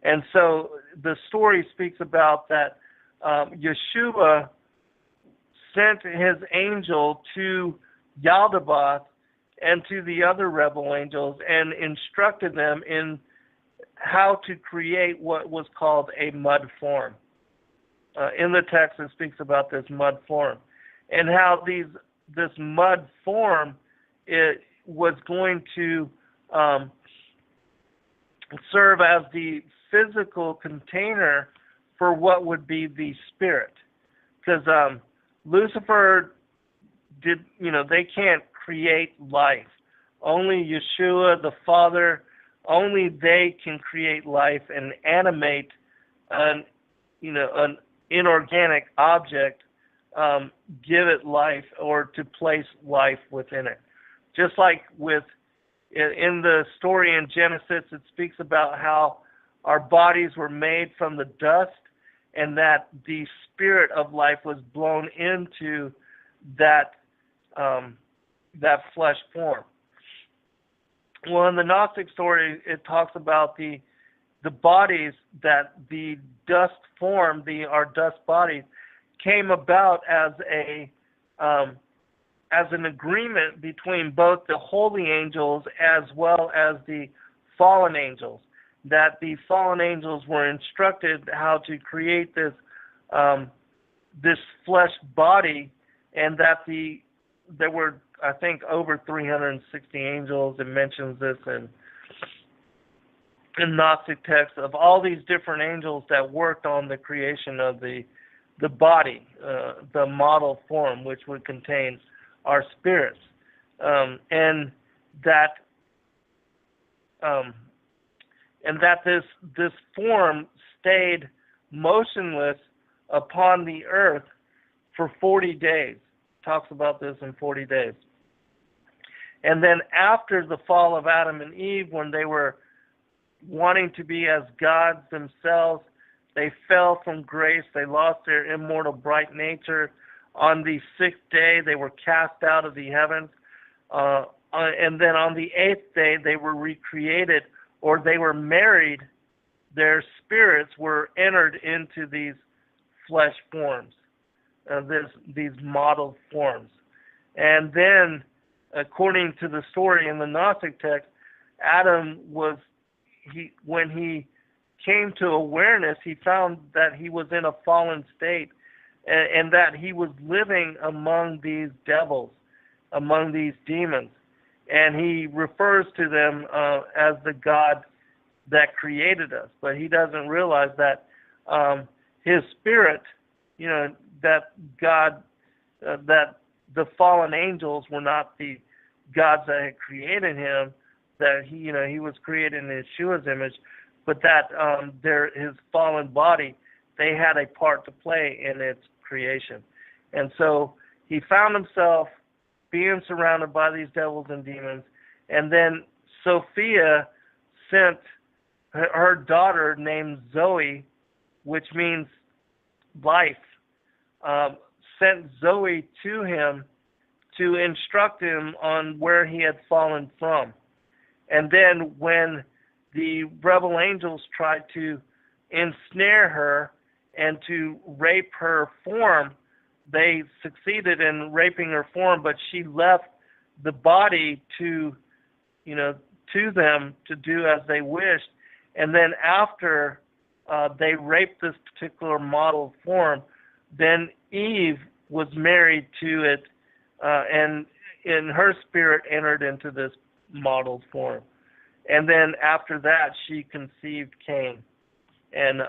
And so the story speaks about that Yeshua sent his angel to Yaldabaoth and to the other rebel angels and instructed them in how to create what was called a mud form. In the text, it speaks about this mud form and how this mud form was going to serve as the physical container for what would be the spirit. Because Lucifer they can't create life. Only Yeshua, the Father, only they can create life and animate an inorganic object, give it life, or to place life within it. Just like in the story in Genesis, it speaks about how our bodies were made from the dust, and that the spirit of life was blown into that flesh form. Well, in the Gnostic story, it talks about the bodies that the dust form, our dust bodies, came about as an agreement between both the holy angels as well as the fallen angels. that the fallen angels were instructed how to create this flesh body, and that there were, I think, over 360 angels. It mentions this in Gnostic texts, of all these different angels that worked on the creation of the body, the model form, which would contain our spirits, and that this form stayed motionless upon the earth for 40 days. Talks about this in 40 days. And then after the fall of Adam and Eve, when they were wanting to be as gods themselves, they fell from grace. They lost their immortal bright nature. On the sixth day, they were cast out of the heavens. And then on the eighth day, they were recreated, or they were married. Their spirits were entered into these flesh forms, these modeled forms. And then, according to the story in the Gnostic text, Adam when he came to awareness, he found that he was in a fallen state, and that he was living among these devils, among these demons. And he refers to them as the God that created us. But he doesn't realize that his spirit, that God, that the fallen angels were not the gods that had created him, that he was created in Yeshua's image, but that his fallen body, they had a part to play in its creation. And so he found himself being surrounded by these devils and demons. And then Sophia sent her daughter named Zoe, which means life, sent Zoe to him to instruct him on where he had fallen from. And then when the rebel angels tried to ensnare her and to rape her form, they succeeded in raping her form, but she left the body to them to do as they wished. And then after they raped this particular model form, then Eve was married to it, and in her spirit entered into this modeled form. And then after that, she conceived Cain. And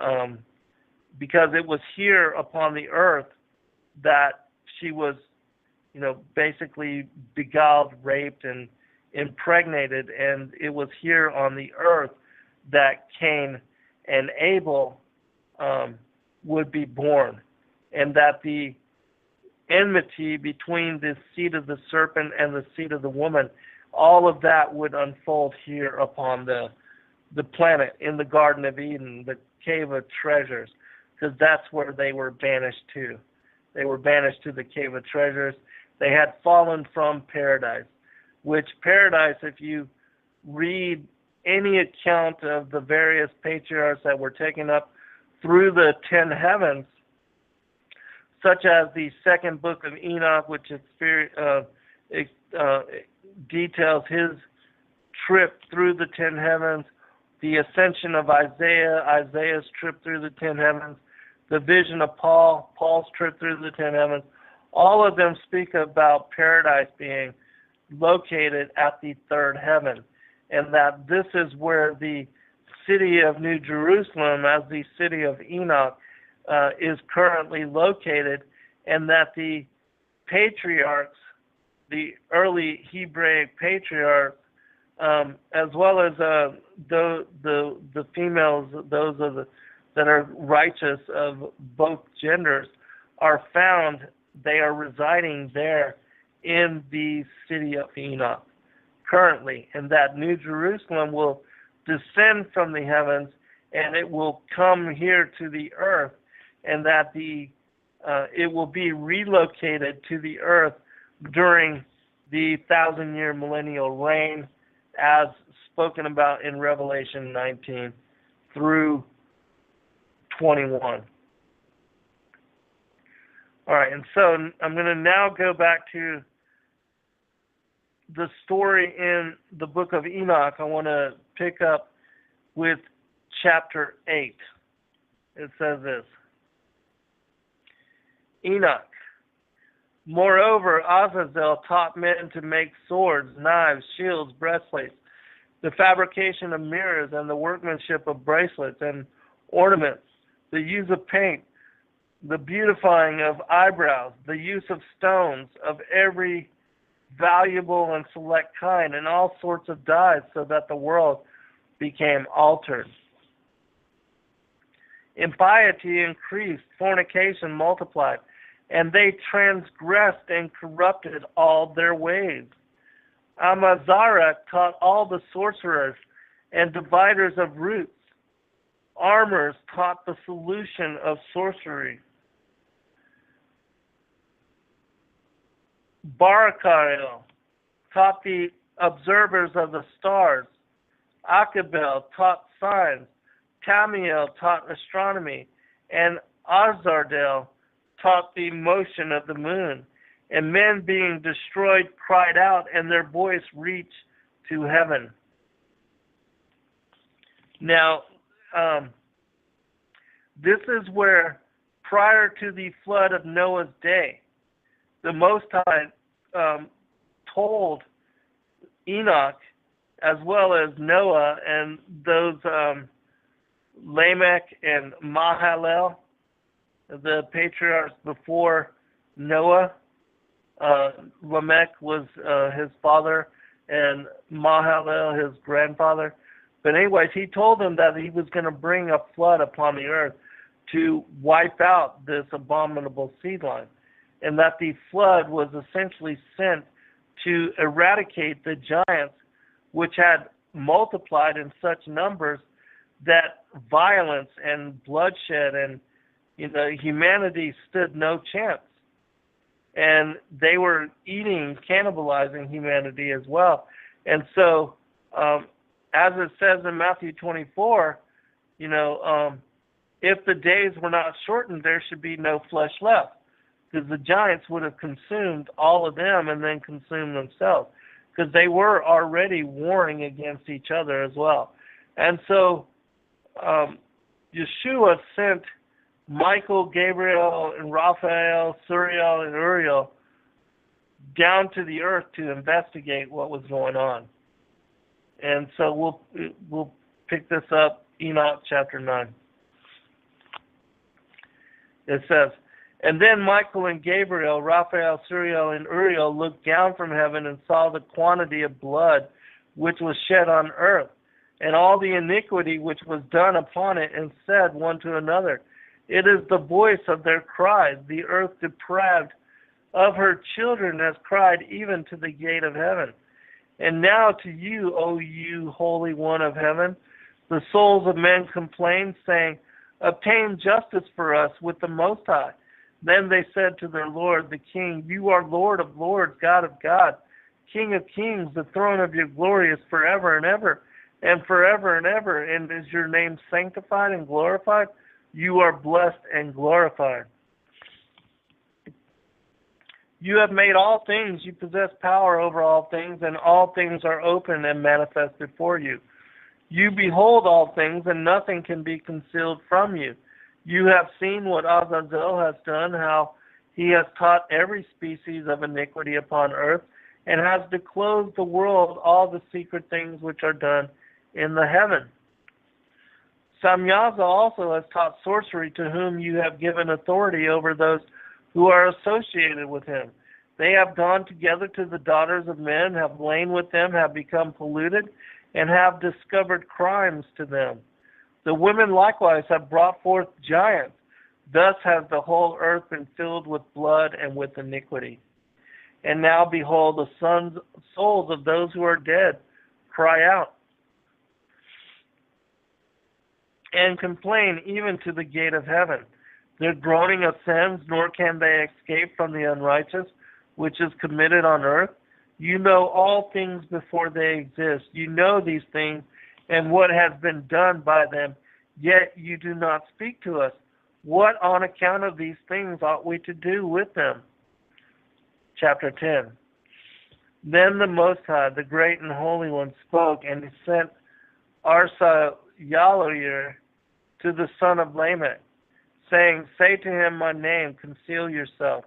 because it was here upon the earth that she was, basically beguiled, raped, and impregnated. And it was here on the earth that Cain and Abel would be born. And that the enmity between the seed of the serpent and the seed of the woman, all of that would unfold here upon the planet, in the Garden of Eden, the Cave of Treasures, because that's where they were banished to. They were banished to the Cave of Treasures. They had fallen from paradise, which paradise, if you read any account of the various patriarchs that were taken up through the 10 heavens, such as the second book of Enoch, which details his trip through the 10 heavens, the ascension of Isaiah's trip through the 10 heavens, the vision of Paul's trip through the 10 heavens. All of them speak about paradise being located at the third heaven, and that this is where the city of New Jerusalem, as the city of Enoch, is currently located, and that the patriarchs, the early Hebraic patriarchs, as well as the females, those that are righteous of both genders, are found. They are residing there in the city of Enoch currently, and that New Jerusalem will descend from the heavens, and it will come here to the earth, and that it will be relocated to the earth during the 1,000-year millennial reign, as spoken about in Revelation 19 through 21. All right, and so I'm going to now go back to the story in the Book of Enoch. I want to pick up with Chapter 8. It says this. Enoch. Moreover, Azazel taught men to make swords, knives, shields, breastplates, the fabrication of mirrors, and the workmanship of bracelets and ornaments, the use of paint, the beautifying of eyebrows, the use of stones of every valuable and select kind, and all sorts of dyes, so that the world became altered. Impiety increased, fornication multiplied, and they transgressed and corrupted all their ways. Amazarah taught all the sorcerers and dividers of roots. Armors taught the solution of sorcery. Barachel taught the observers of the stars. Achabel taught signs. Tamiel taught astronomy. And Azardel taught the motion of the moon. And men being destroyed cried out, and their voice reached to heaven. Now, this is where, prior to the flood of Noah's day, the Most High told Enoch, as well as Noah and those Lamech and Mahalalel, the patriarchs before Noah. Lamech was his father, and Mahalalel his grandfather. But anyways, he told them that he was going to bring a flood upon the earth to wipe out this abominable seed line, and that the flood was essentially sent to eradicate the giants, which had multiplied in such numbers that violence and bloodshed and humanity stood no chance. And they were eating, cannibalizing humanity as well. And so, as it says in Matthew 24, if the days were not shortened, there should be no flesh left, because the giants would have consumed all of them and then consumed themselves, because they were already warring against each other as well. And so Yeshua sent Michael, Gabriel, and Raphael, Suriel, and Uriel down to the earth to investigate what was going on. And so we'll pick this up, Enoch Chapter 9. It says, and then Michael and Gabriel, Raphael, Suriel, and Uriel looked down from heaven and saw the quantity of blood which was shed on earth, and all the iniquity which was done upon it, and said one to another, it is the voice of their cries. The earth deprived of her children has cried even to the gate of heaven. And now to you, O you Holy One of heaven, the souls of men complain, saying, obtain justice for us with the Most High. Then they said to their Lord, the King, you are Lord of lords, God of gods, King of kings. The throne of your glory is forever and ever, and forever and ever. And is your name sanctified and glorified? You are blessed and glorified. You have made all things. You possess power over all things, and all things are open and manifest before you. You behold all things, and nothing can be concealed from you. You have seen what Azazel has done, how he has taught every species of iniquity upon earth, and has disclosed the world all the secret things which are done in the heaven. Samyaza also has taught sorcery, to whom you have given authority over those who are associated with him. They have gone together to the daughters of men, have lain with them, have become polluted, and have discovered crimes to them. The women likewise have brought forth giants. Thus has the whole earth been filled with blood and with iniquity. And now behold, the souls of those who are dead cry out and complain even to the gate of heaven. Their groaning ascends, nor can they escape from the unrighteous, which is committed on earth. You know all things before they exist. You know these things and what has been done by them, yet you do not speak to us. What on account of these things ought we to do with them? Chapter 10. Then the Most High, the Great and Holy One, spoke, and he sent Yalair to the son of Lamech, saying, Say to him my name, conceal yourself.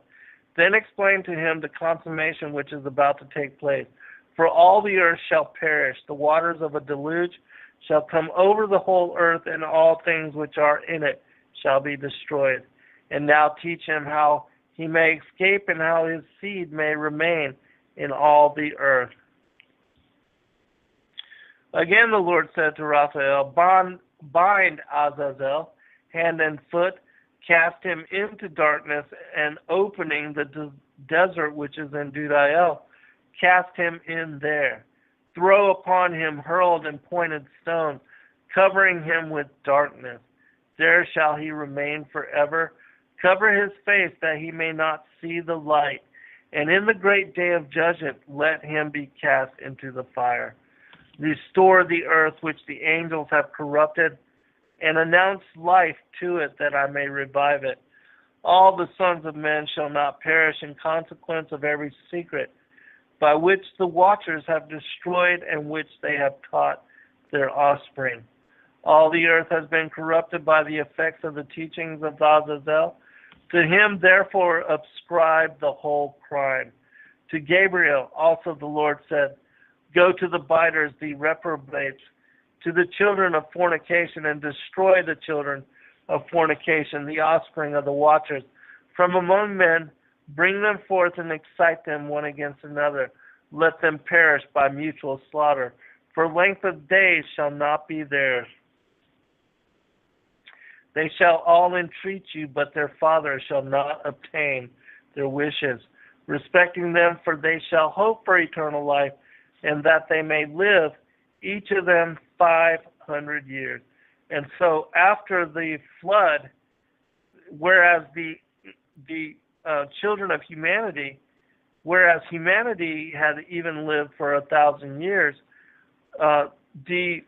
Then explain to him the consummation which is about to take place. For all the earth shall perish, the waters of a deluge shall come over the whole earth, and all things which are in it shall be destroyed. And now teach him how he may escape, and how his seed may remain in all the earth. Again the Lord said to Raphael, Bind Azazel, hand and foot, cast him into darkness, and opening the desert which is in Dudael, cast him in there. Throw upon him hurled and pointed stone, covering him with darkness. There shall he remain forever. Cover his face that he may not see the light. And in the great day of judgment, let him be cast into the fire. Restore the earth which the angels have corrupted, and announce life to it that I may revive it. All the sons of men shall not perish in consequence of every secret by which the watchers have destroyed and which they have taught their offspring. All the earth has been corrupted by the effects of the teachings of Azazel. To him therefore ascribe the whole crime. To Gabriel also the Lord said, Go to the biters, the reprobates, to the children of fornication, and destroy the children of fornication, the offspring of the watchers. From among men, bring them forth and excite them one against another. Let them perish by mutual slaughter. For length of days shall not be theirs. They shall all entreat you, but their father shall not obtain their wishes. Respecting them, for they shall hope for eternal life, and that they may live, each of them 500 years. And so after the flood, whereas the children of humanity, whereas humanity had even lived for 1,000 years, the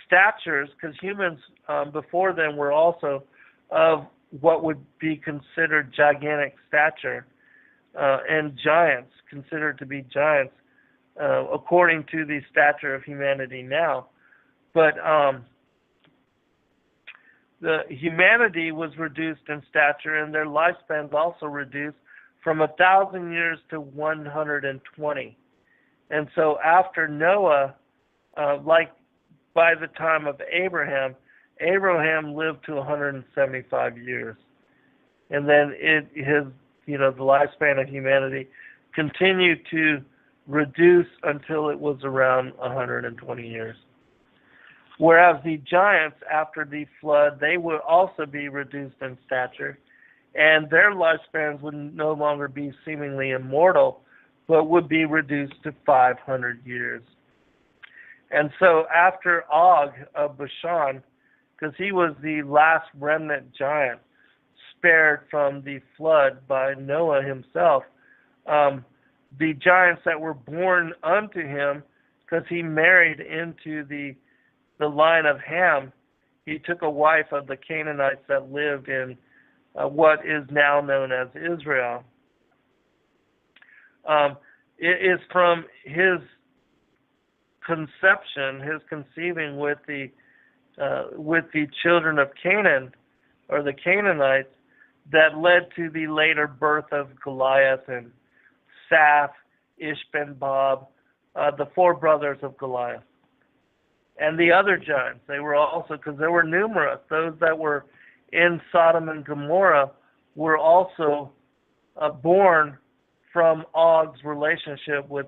statures, because humans before then were also of what would be considered gigantic stature, and giants, considered to be giants, according to the stature of humanity now. But the humanity was reduced in stature, and their lifespans also reduced from 1,000 years to 120. And so after Noah, like by the time of Abraham lived to 175 years. And then the lifespan of humanity continued to reduce until it was around 120 years. Whereas the giants, after the flood, they would also be reduced in stature, and their lifespans would no longer be seemingly immortal, but would be reduced to 500 years. And so after Og of Bashan, because he was the last remnant giant spared from the flood by Noah himself, the giants that were born unto him, because he married into the line of Ham, he took a wife of the Canaanites that lived in what is now known as Israel. It is from his conception, his conceiving with the children of Canaan, or the Canaanites, that led to the later birth of Goliath and Saph, Ishbenbab, the four brothers of Goliath. And the other giants, they were also, because there were numerous, those that were in Sodom and Gomorrah were also born from Og's relationship with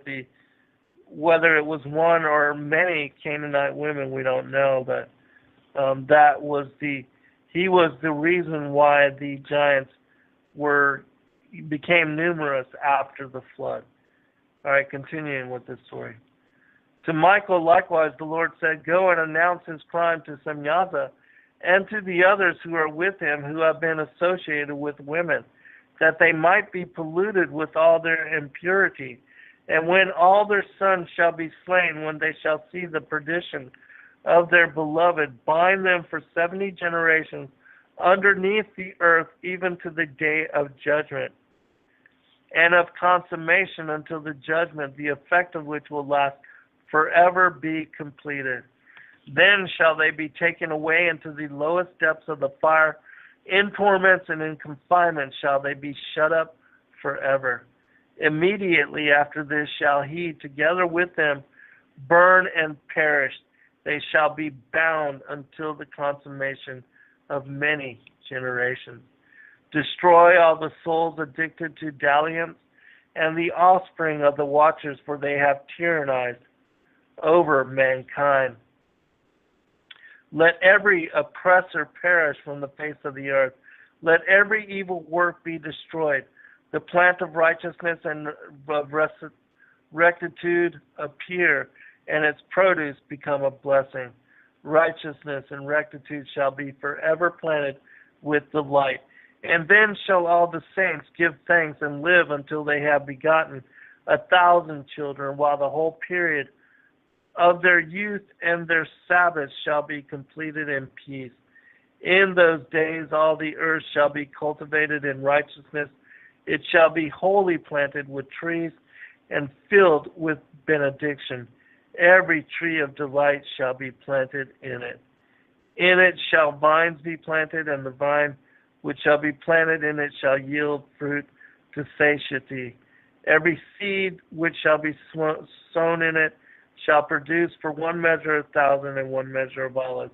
whether it was one or many Canaanite women, we don't know, but he was the reason why the giants became numerous after the flood. All right, continuing with this story. To Michael, likewise, the Lord said, Go and announce his crime to Semyaza and to the others who are with him, who have been associated with women, that they might be polluted with all their impurity. And when all their sons shall be slain, when they shall see the perdition of their beloved, bind them for 70 generations underneath the earth, even to the day of judgment and of consummation, until the judgment, the effect of which will last forever, be completed. Then shall they be taken away into the lowest depths of the fire. In torments and in confinement shall they be shut up forever. Immediately after this shall he, together with them, burn and perish. They shall be bound until the consummation of many generations. Destroy all the souls addicted to dalliance, and the offspring of the watchers, for they have tyrannized over mankind. Let every oppressor perish from the face of the earth. Let every evil work be destroyed. The plant of righteousness and of rectitude appear, and its produce become a blessing. Righteousness and rectitude shall be forever planted with delight. And then shall all the saints give thanks and live until they have begotten 1,000 children, while the whole period of their youth and their Sabbath shall be completed in peace. In those days all the earth shall be cultivated in righteousness. It shall be wholly planted with trees and filled with benediction. Every tree of delight shall be planted in it. In it shall vines be planted, and the vine which shall be planted in it shall yield fruit to satiety. Every seed which shall be sown in it shall produce for 1 measure of 1,000, and 1 measure of olive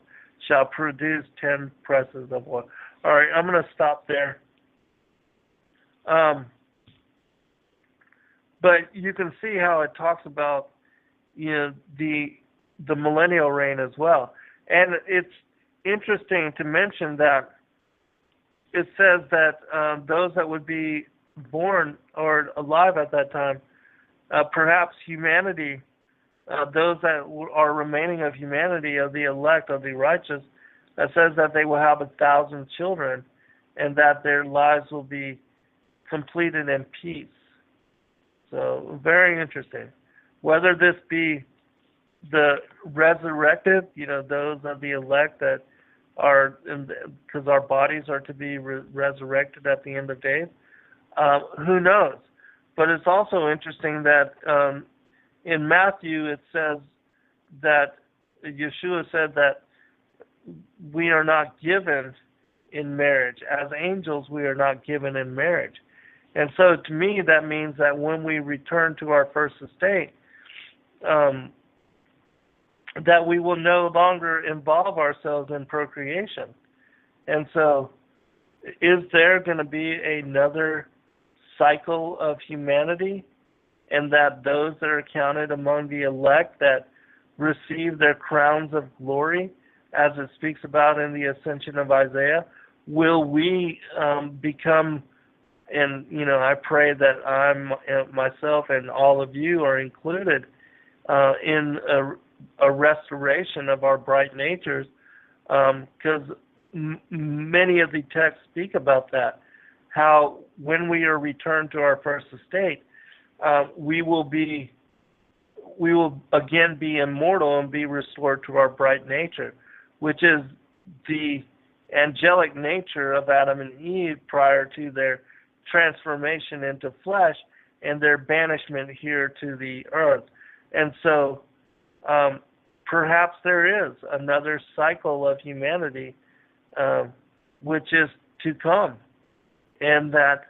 shall produce 10 presses of oil. All right, I'm going to stop there. But you can see how it talks about, the millennial reign as well. And it's interesting to mention that it says that those that would be born or alive at that time, perhaps humanity, those that are remaining of humanity, of the elect, of the righteous, that says that they will have 1,000 children and that their lives will be completed in peace. So, very interesting. Whether this be the resurrected, those of the elect that are, because our bodies are to be resurrected at the end of days, who knows? But it's also interesting that in Matthew it says that Yeshua said that we are not given in marriage. As angels, we are not given in marriage. And so to me, that means that when we return to our first estate, that we will no longer involve ourselves in procreation. And so is there going to be another cycle of humanity, and that those that are counted among the elect that receive their crowns of glory, as it speaks about in the ascension of Isaiah, will we become, and I pray that I'm myself and all of you are included in a restoration of our bright natures, because many of the texts speak about that, how when we are returned to our first estate, we will again be immortal and be restored to our bright nature, which is the angelic nature of Adam and Eve prior to their transformation into flesh and their banishment here to the earth. And so perhaps there is another cycle of humanity which is to come, and that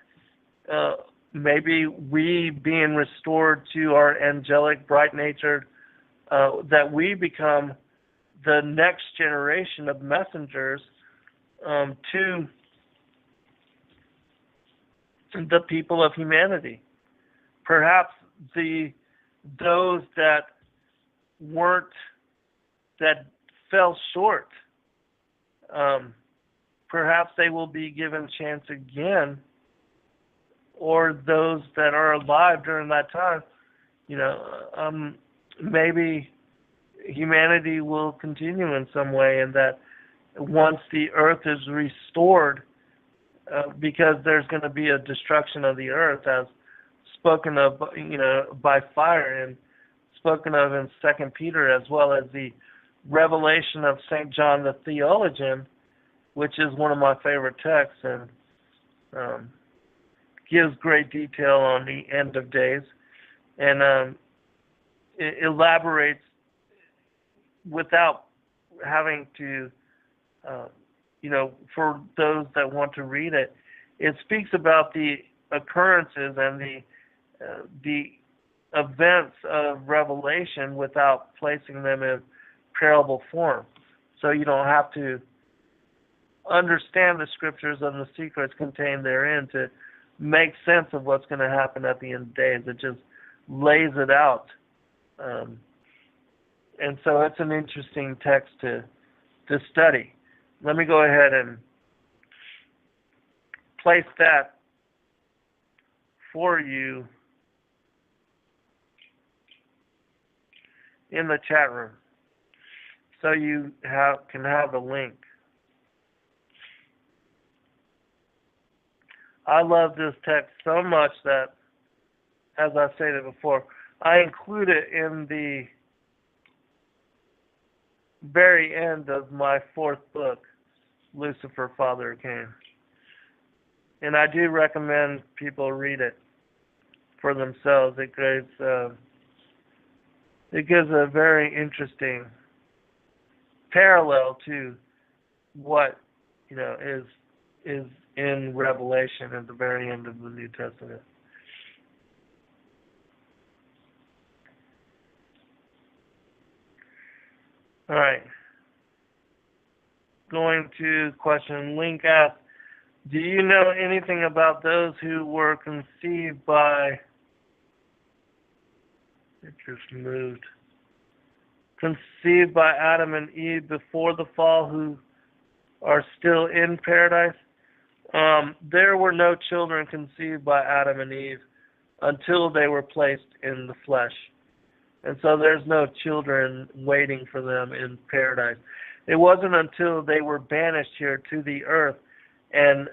maybe we being restored to our angelic bright nature, that we become the next generation of messengers to the people of humanity. Perhaps those that fell short, perhaps they will be given chance again, or those that are alive during that time, maybe humanity will continue in some way, and that once the earth is restored, because there's going to be a destruction of the earth as spoken of, by fire, and spoken of in 2 Peter, as well as the revelation of St. John the Theologian, which is one of my favorite texts, and gives great detail on the end of days, and it elaborates without having to, for those that want to read it, it speaks about the occurrences and the events of Revelation without placing them in parable form. So you don't have to understand the scriptures and the secrets contained therein to make sense of what's going to happen at the end of days. It just lays it out. And so it's an interesting text to study. Let me go ahead and place that for you in the chat room so you can have the link. I love this text so much that, as I stated before, I include it in the very end of my 4th book, Lucifer, Father of Cain. And I do recommend people read it for themselves. It gives a very interesting parallel to what is in Revelation at the very end of the New Testament. All right. Going to question. Link asks, do you know anything about those who were conceived by... It just moved. Conceived by Adam and Eve before the fall, who are still in paradise? There were no children conceived by Adam and Eve until they were placed in the flesh. And so there's no children waiting for them in paradise. It wasn't until they were banished here to the earth and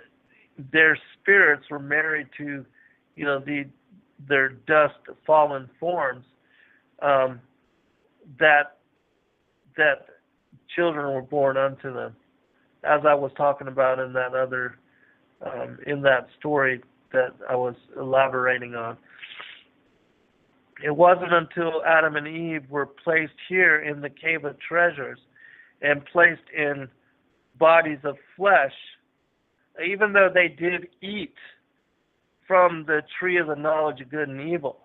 their spirits were married to, their dust fallen forms, that children were born unto them, as I was talking about in that other, in that story that I was elaborating on. It wasn't until Adam and Eve were placed here in the cave of treasures and placed in bodies of flesh, even though they did eat from the tree of the knowledge of good and evil.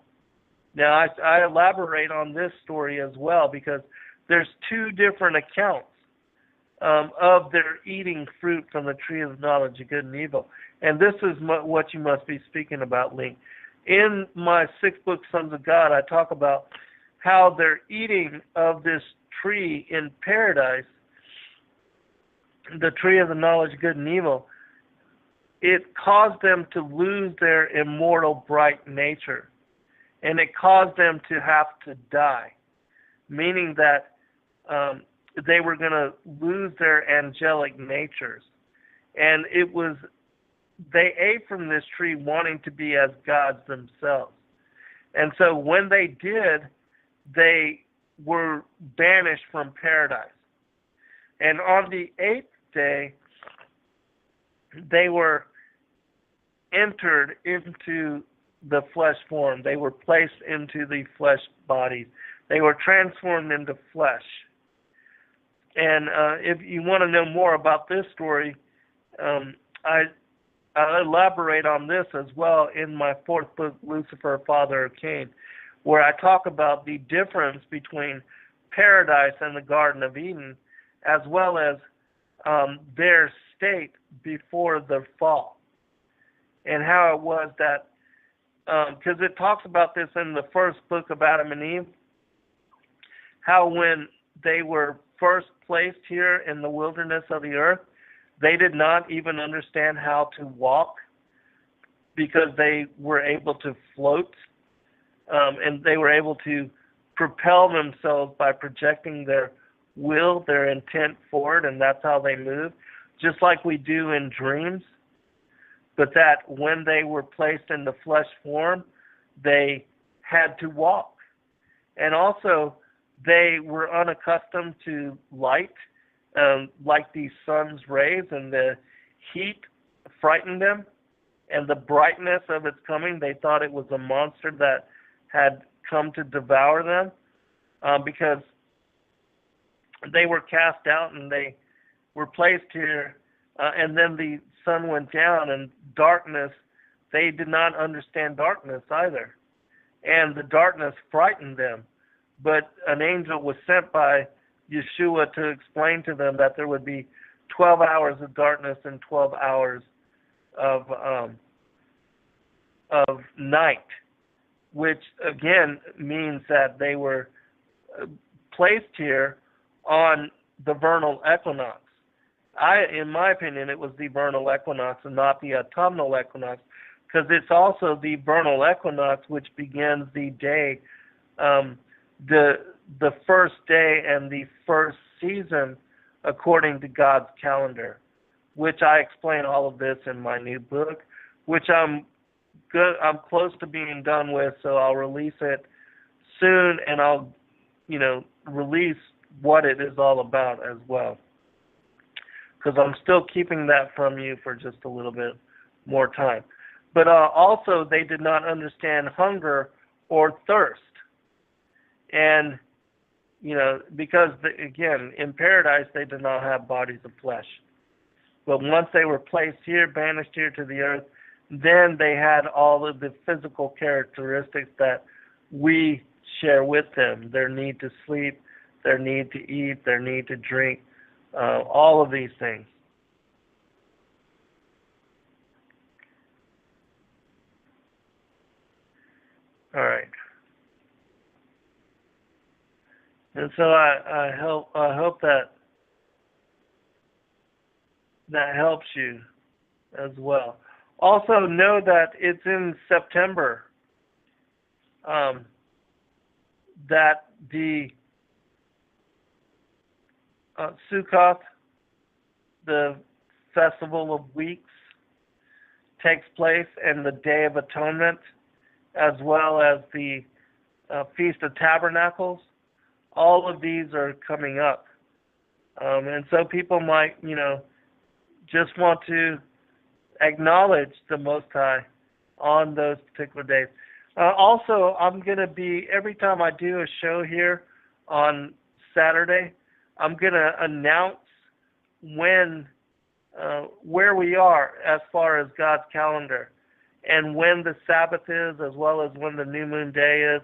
Now, I elaborate on this story as well because there's 2 different accounts of their eating fruit from the tree of the knowledge of good and evil. And this is what you must be speaking about, Link. In my 6th book, Sons of God, I talk about how their eating of this tree in paradise, the tree of the knowledge of good and evil, it caused them to lose their immortal, bright nature. And it caused them to have to die, meaning that they were going to lose their angelic natures. And they ate from this tree wanting to be as gods themselves. And so when they did, they were banished from paradise. And on the 8th day, they were entered into the flesh form. They were placed into the flesh bodies. They were transformed into flesh. And if you want to know more about this story, I elaborate on this as well in my 4th book, Lucifer, Father of Cain, where I talk about the difference between paradise and the Garden of Eden, as well as their state before the fall, and how it was that, because it talks about this in the 1st book of Adam and Eve, how when they were first placed here in the wilderness of the earth, they did not even understand how to walk because they were able to float, and they were able to propel themselves by projecting their will, their intent forward, and that's how they move, just like we do in dreams. But that when they were placed in the flesh form, they had to walk. And also, they were unaccustomed to light, like the sun's rays, and the heat frightened them, and the brightness of its coming, they thought it was a monster that had come to devour them, because they were cast out and they were placed here, and then the sun went down and darkness, they did not understand darkness either. And the darkness frightened them. But an angel was sent by Yeshua to explain to them that there would be 12 hours of darkness and 12 hours of night, which again means that they were placed here on the vernal equinox. In my opinion, it was the vernal equinox and not the autumnal equinox, because it's also the vernal equinox which begins the day, the first day and the first season according to God's calendar, which I explain all of this in my new book, which I'm close to being done with, so I'll release it soon, and I'll, release what it is all about as well, because I'm still keeping that from you for just a little bit more time. But also, they did not understand hunger or thirst. And, because, again, in paradise, they did not have bodies of flesh. But once they were placed here, banished here to the earth, then they had all of the physical characteristics that we share with them. Their need to sleep, their need to eat, their need to drink, all of these things. All right. And so I hope that helps you as well. Also know that it's in September that the Sukkot, the Festival of Weeks, takes place, and the Day of Atonement, as well as the Feast of Tabernacles. All of these are coming up. And so people might, just want to acknowledge the Most High on those particular days. Also, I'm going to be, every time I do a show here on Saturday, I'm going to announce where we are as far as God's calendar, and when the Sabbath is, as well as when the new moon day is,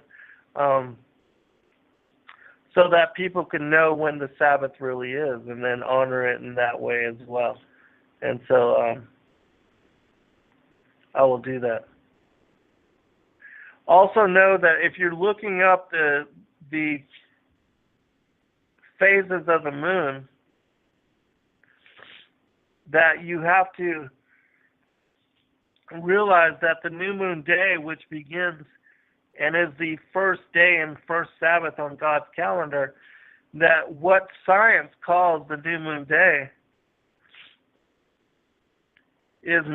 so that people can know when the Sabbath really is, and then honor it in that way as well. And so I will do that. Also know that if you're looking up the phases of the moon, that you have to realize that the new moon day, which begins and is the first day and first Sabbath on God's calendar, that what science calls the new moon day is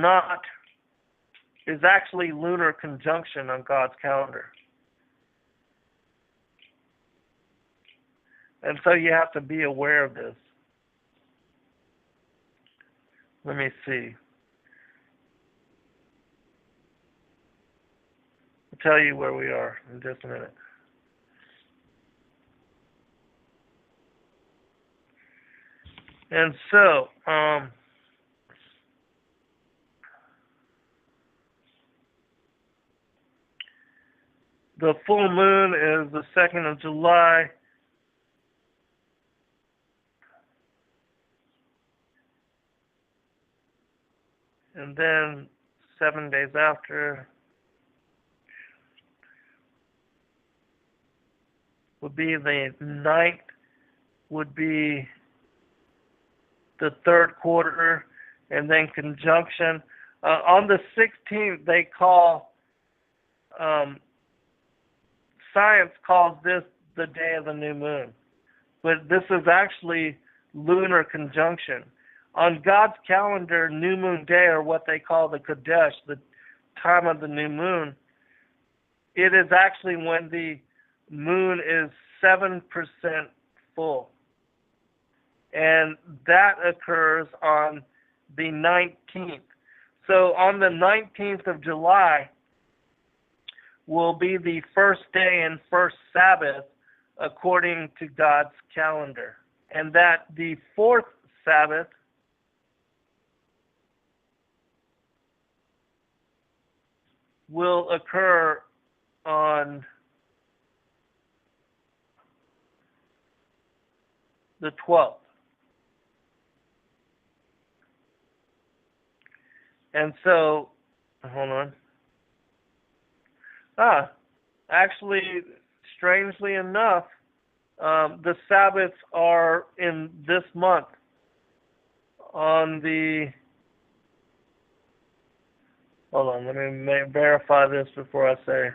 actually lunar conjunction on God's calendar. And so you have to be aware of this. Let me see. I'll tell you where we are in just a minute. And so, the full moon is the 2nd of July. And then 7 days after would be the 9th, would be the 3rd quarter, and then conjunction. On the 16th, they call, science calls this the day of the new moon. But this is actually lunar conjunction. On God's calendar, new moon day, or what they call the Kodesh, the time of the new moon, it is actually when the moon is 7% full. And that occurs on the 19th. So on the 19th of July will be the first day and first Sabbath according to God's calendar. and that the fourth Sabbath will occur on the 12th. And so, hold on. Actually, strangely enough, the Sabbaths are in this month on the, hold on, let me verify this before I say.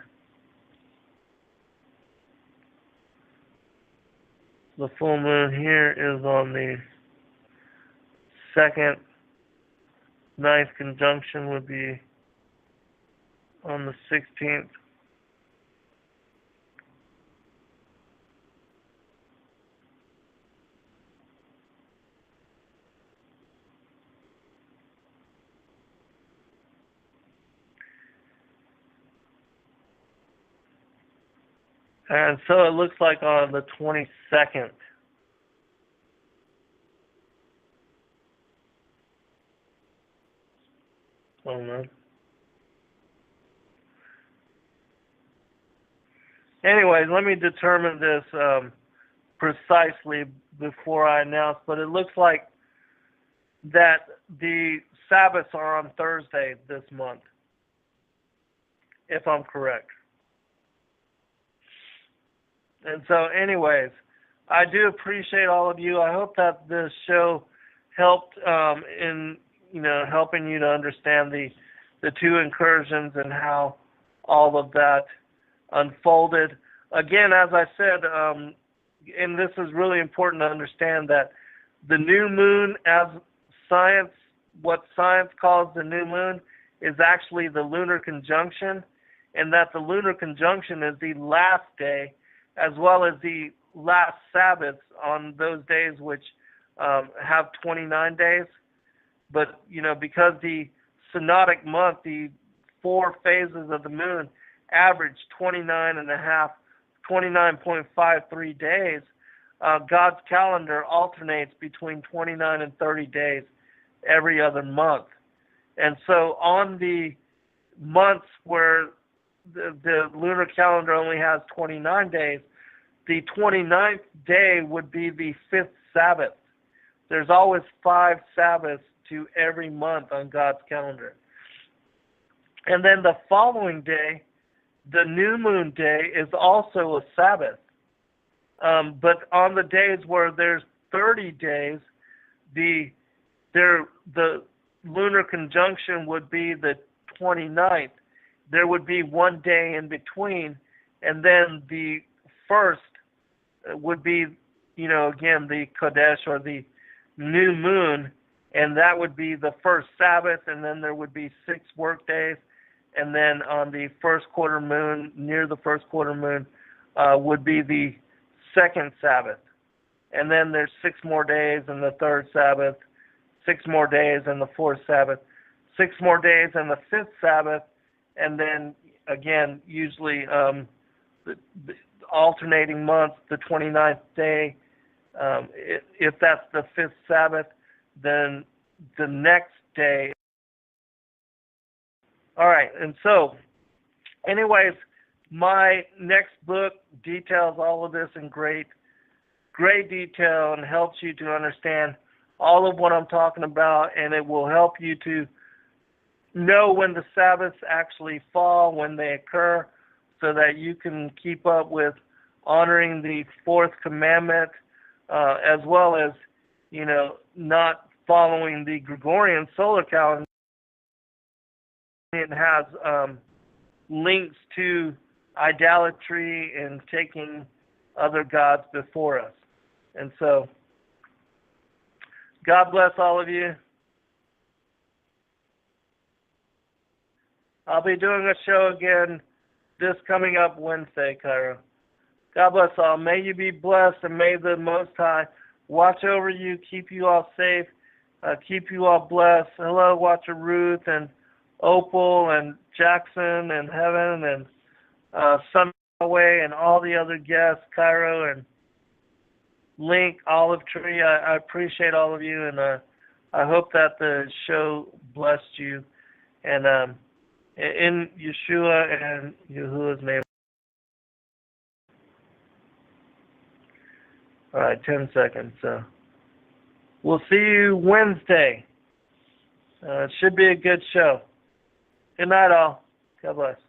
The full moon here is on the second. Ninth conjunction would be on the 16th. And so it looks like on the 22nd. Oh no. Anyways, let me determine this precisely before I announce, but it looks like that the Sabbaths are on Thursday this month, if I'm correct. And so anyways, I do appreciate all of you. I hope that this show helped in helping you to understand the two incursions and how all of that unfolded. Again, as I said, and this is really important to understand, that the new moon, as what science calls the new moon, is actually the lunar conjunction, and that the lunar conjunction is the last day, as well as the last Sabbaths on those days which have 29 days. But, because the synodic month, the 4 phases of the moon, average 29.53 days, God's calendar alternates between 29 and 30 days every other month. And so on the months where the lunar calendar only has 29 days, the 29th day would be the 5th Sabbath. There's always 5 Sabbaths to every month on God's calendar. And then the following day, the new moon day, is also a Sabbath. But on the days where there's 30 days, the lunar conjunction would be the 29th. There would be one day in between, and then the first would be, again, the Kodesh, or the new moon, and that would be the first Sabbath, and then there would be 6 work days, and then on the first quarter moon, near the first quarter moon, would be the second Sabbath. And then there's 6 more days in the third Sabbath, 6 more days in the fourth Sabbath, 6 more days in the fifth Sabbath, and then again, usually the alternating months, the 29th day, if that's the fifth Sabbath, then the next day. All right, and so, anyways, my next book details all of this in great detail and helps you to understand all of what I'm talking about, and it will help you to know when the Sabbaths actually fall, when they occur, so that you can keep up with honoring the 4th commandment, as well as, not following the Gregorian solar calendar. It has links to idolatry and taking other gods before us. And so, God bless all of you. I'll be doing a show again this coming up Wednesday, Cairo. God bless all. May you be blessed, and may the Most High watch over you, keep you all safe, keep you all blessed. Hello, Watcher Ruth and Opal and Jackson and Heaven and Sunway and all the other guests, Cairo, and link, Olive Tree. I appreciate all of you, and I hope that the show blessed you. And in Yeshua and Yahuwah's name. All right, 10 seconds. So we'll see you Wednesday. It should be a good show. Good night, all. God bless.